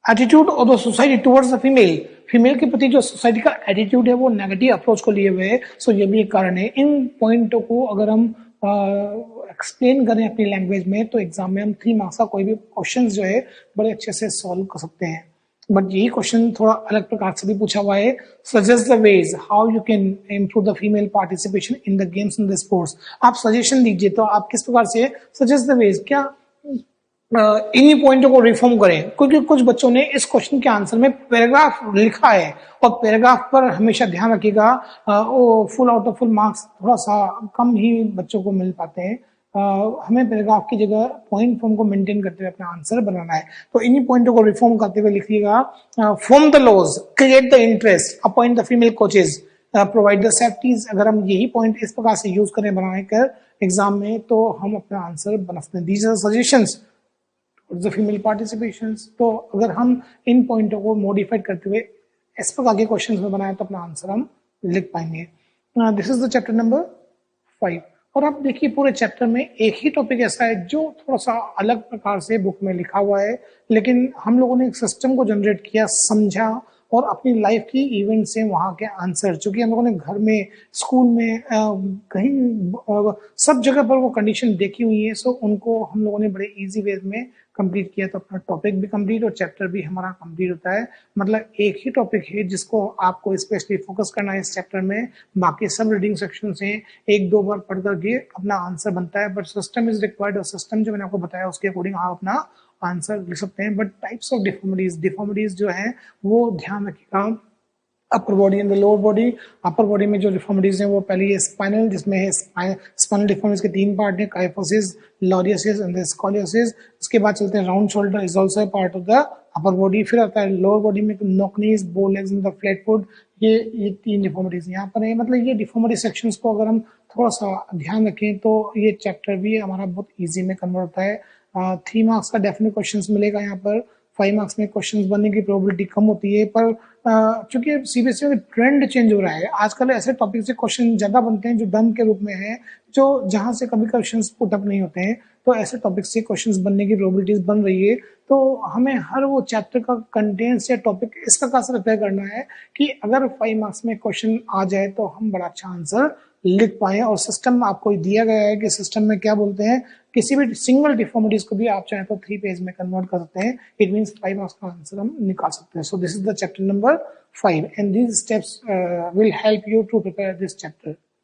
Attitude of the society towards the female, female के प्रति जो सोसाइटी का एटीट्यूड है वो नेगेटिव अप्रोच को लिए हुए है. सो ये भी एक कारण है. इन पॉइंटों को अगर हम एक्सप्लेन करें अपनी लैंग्वेज में, तो एग्जाम में हम 3 मार्क्स का कोई भी क्वेश्चन जो है बड़े अच्छे से सॉल्व कर सकते हैं. बट यही क्वेश्चन थोड़ा अलग प्रकार से भी पूछा हुआ है. Suggest the ways how you can improve the female participation in the games in the sports. आप सजेशन दीजिए, तो आप किस प्रकार से सजेस्ट द वेज, क्या इन्हीं पॉइंटों को रिफॉर्म करें? क्योंकि कुछ बच्चों ने इस क्वेश्चन के आंसर में पैराग्राफ लिखा है, और पैराग्राफ पर हमेशा ध्यान रखिएगा वो full out of full marks थोड़ा सा कम ही बच्चों को मिल पाते हैं. हमें पैराग्राफ की जगह पॉइंट फॉर्म को मेंटेन करते हुए अपना आंसर बनाना है. तो इन्हीं पॉइंटों को रिफॉर्म करते हुए लिखिएगा. Form the laws, create the interest, appoint the female coaches, provide the safeties. अगर हम यही पॉइंट इस प्रकार से यूज करें बनाने कर एग्जाम में, तो हम अपना आंसर बना सकते हैं. These are suggestions the female participation. तो अगर हम इन पॉइंटों को मॉडिफाइड करते हुए इस प्रकार के क्वेश्चंस में बनाए, तो अपना आंसर हम लिख पाएंगे. This is the chapter number 5. और आप देखिए, पूरे चैप्टर में एक ही टॉपिक ऐसा है जो थोड़ा सा अलग प्रकार से बुक में लिखा हुआ है, लेकिन हम लोगों ने एक सिस्टम को जनरेट किया, समझा, और अपनी लाइफ की इवेंट से वहाँ के आंसर, चूंकि हम लोगों ने घर में, स्कूल में, कहीं सब जगह पर वो कंडीशन देखी हुई है, सो उनको हम लोगों ने बड़े इजी वे में कंप्लीट किया. तो अपना टॉपिक भी कंप्लीट और चैप्टर भी हमारा कंप्लीट होता है. मतलब एक ही टॉपिक है जिसको आपको स्पेशली फोकस करना है इस चैप्टर में. बाकी सब रीडिंग सेक्शन से 1-2 बार पढ़ करके अपना आंसर बनता है. बट सिस्टम इज रिक्वायर्ड, और सिस्टम जो मैंने आपको बताया उसके अकॉर्डिंग आप अपना आंसर लिख सकते हैं. बट टाइप्स ऑफ डिफॉर्मिटीज जो है वो ध्यान रखिएगा. Upper body and the lower body. Upper body में जो डिफॉर्मिटीज हैं वो पहले ये स्पाइनल, जिसमें है स्पाइनल डिफॉर्मिटीज के 3 पार्ट हैं, काइफोसिस, लॉरियोसिस एंड स्कॉलियोसिस. उसके बाद चलते हैं round shoulder, is also part of the upper body. फिर आता है लोअर बॉडी में नॉक नीज, बो legs and the flat foot. ये 3 डिफॉर्मिटीज यहाँ पर है. मतलब ये डिफॉर्मिटी सेक्शंस को अगर हम थोड़ा सा ध्यान रखें, तो ये चैप्टर भी हमारा बहुत ईजी में कन्वर्ट होता है. 3 मार्क्स का डेफिनेट क्वेश्चन मिलेगा यहाँ पर. 5 मार्क्स में क्वेश्चंस बनने की प्रोबेबिलिटी कम होती है, पर चूंकि सीबीएसई में ट्रेंड चेंज हो रहा है, आजकल ऐसे टॉपिक से क्वेश्चन ज्यादा बनते हैं जो डम के रूप में है, जो जहां से कभी क्वेश्चंस पुट अप नहीं होते हैं. तो ऐसे टॉपिक से क्वेश्चंस बनने की प्रोबेबिलिटीज बन रही है. तो हमें हर वो चैप्टर का कंटेंट्स या टॉपिक इस प्रकार से तय करना है कि अगर 5 मार्क्स में क्वेश्चन आ जाए तो हम बड़ा अच्छा आंसर लिख पाए. और सिस्टम आपको दिया गया है कि सिस्टम में क्या बोलते हैं, किसी भी सिंगल डिफॉर्मिटीज को भी आप चाहें तो 3 पेज में कन्वर्ट कर सकते हैं. इट मींस 5 मार्क्स का आंसर हम निकाल सकते हैं. So this is the chapter number 5 and these steps will help you to prepare this chapter.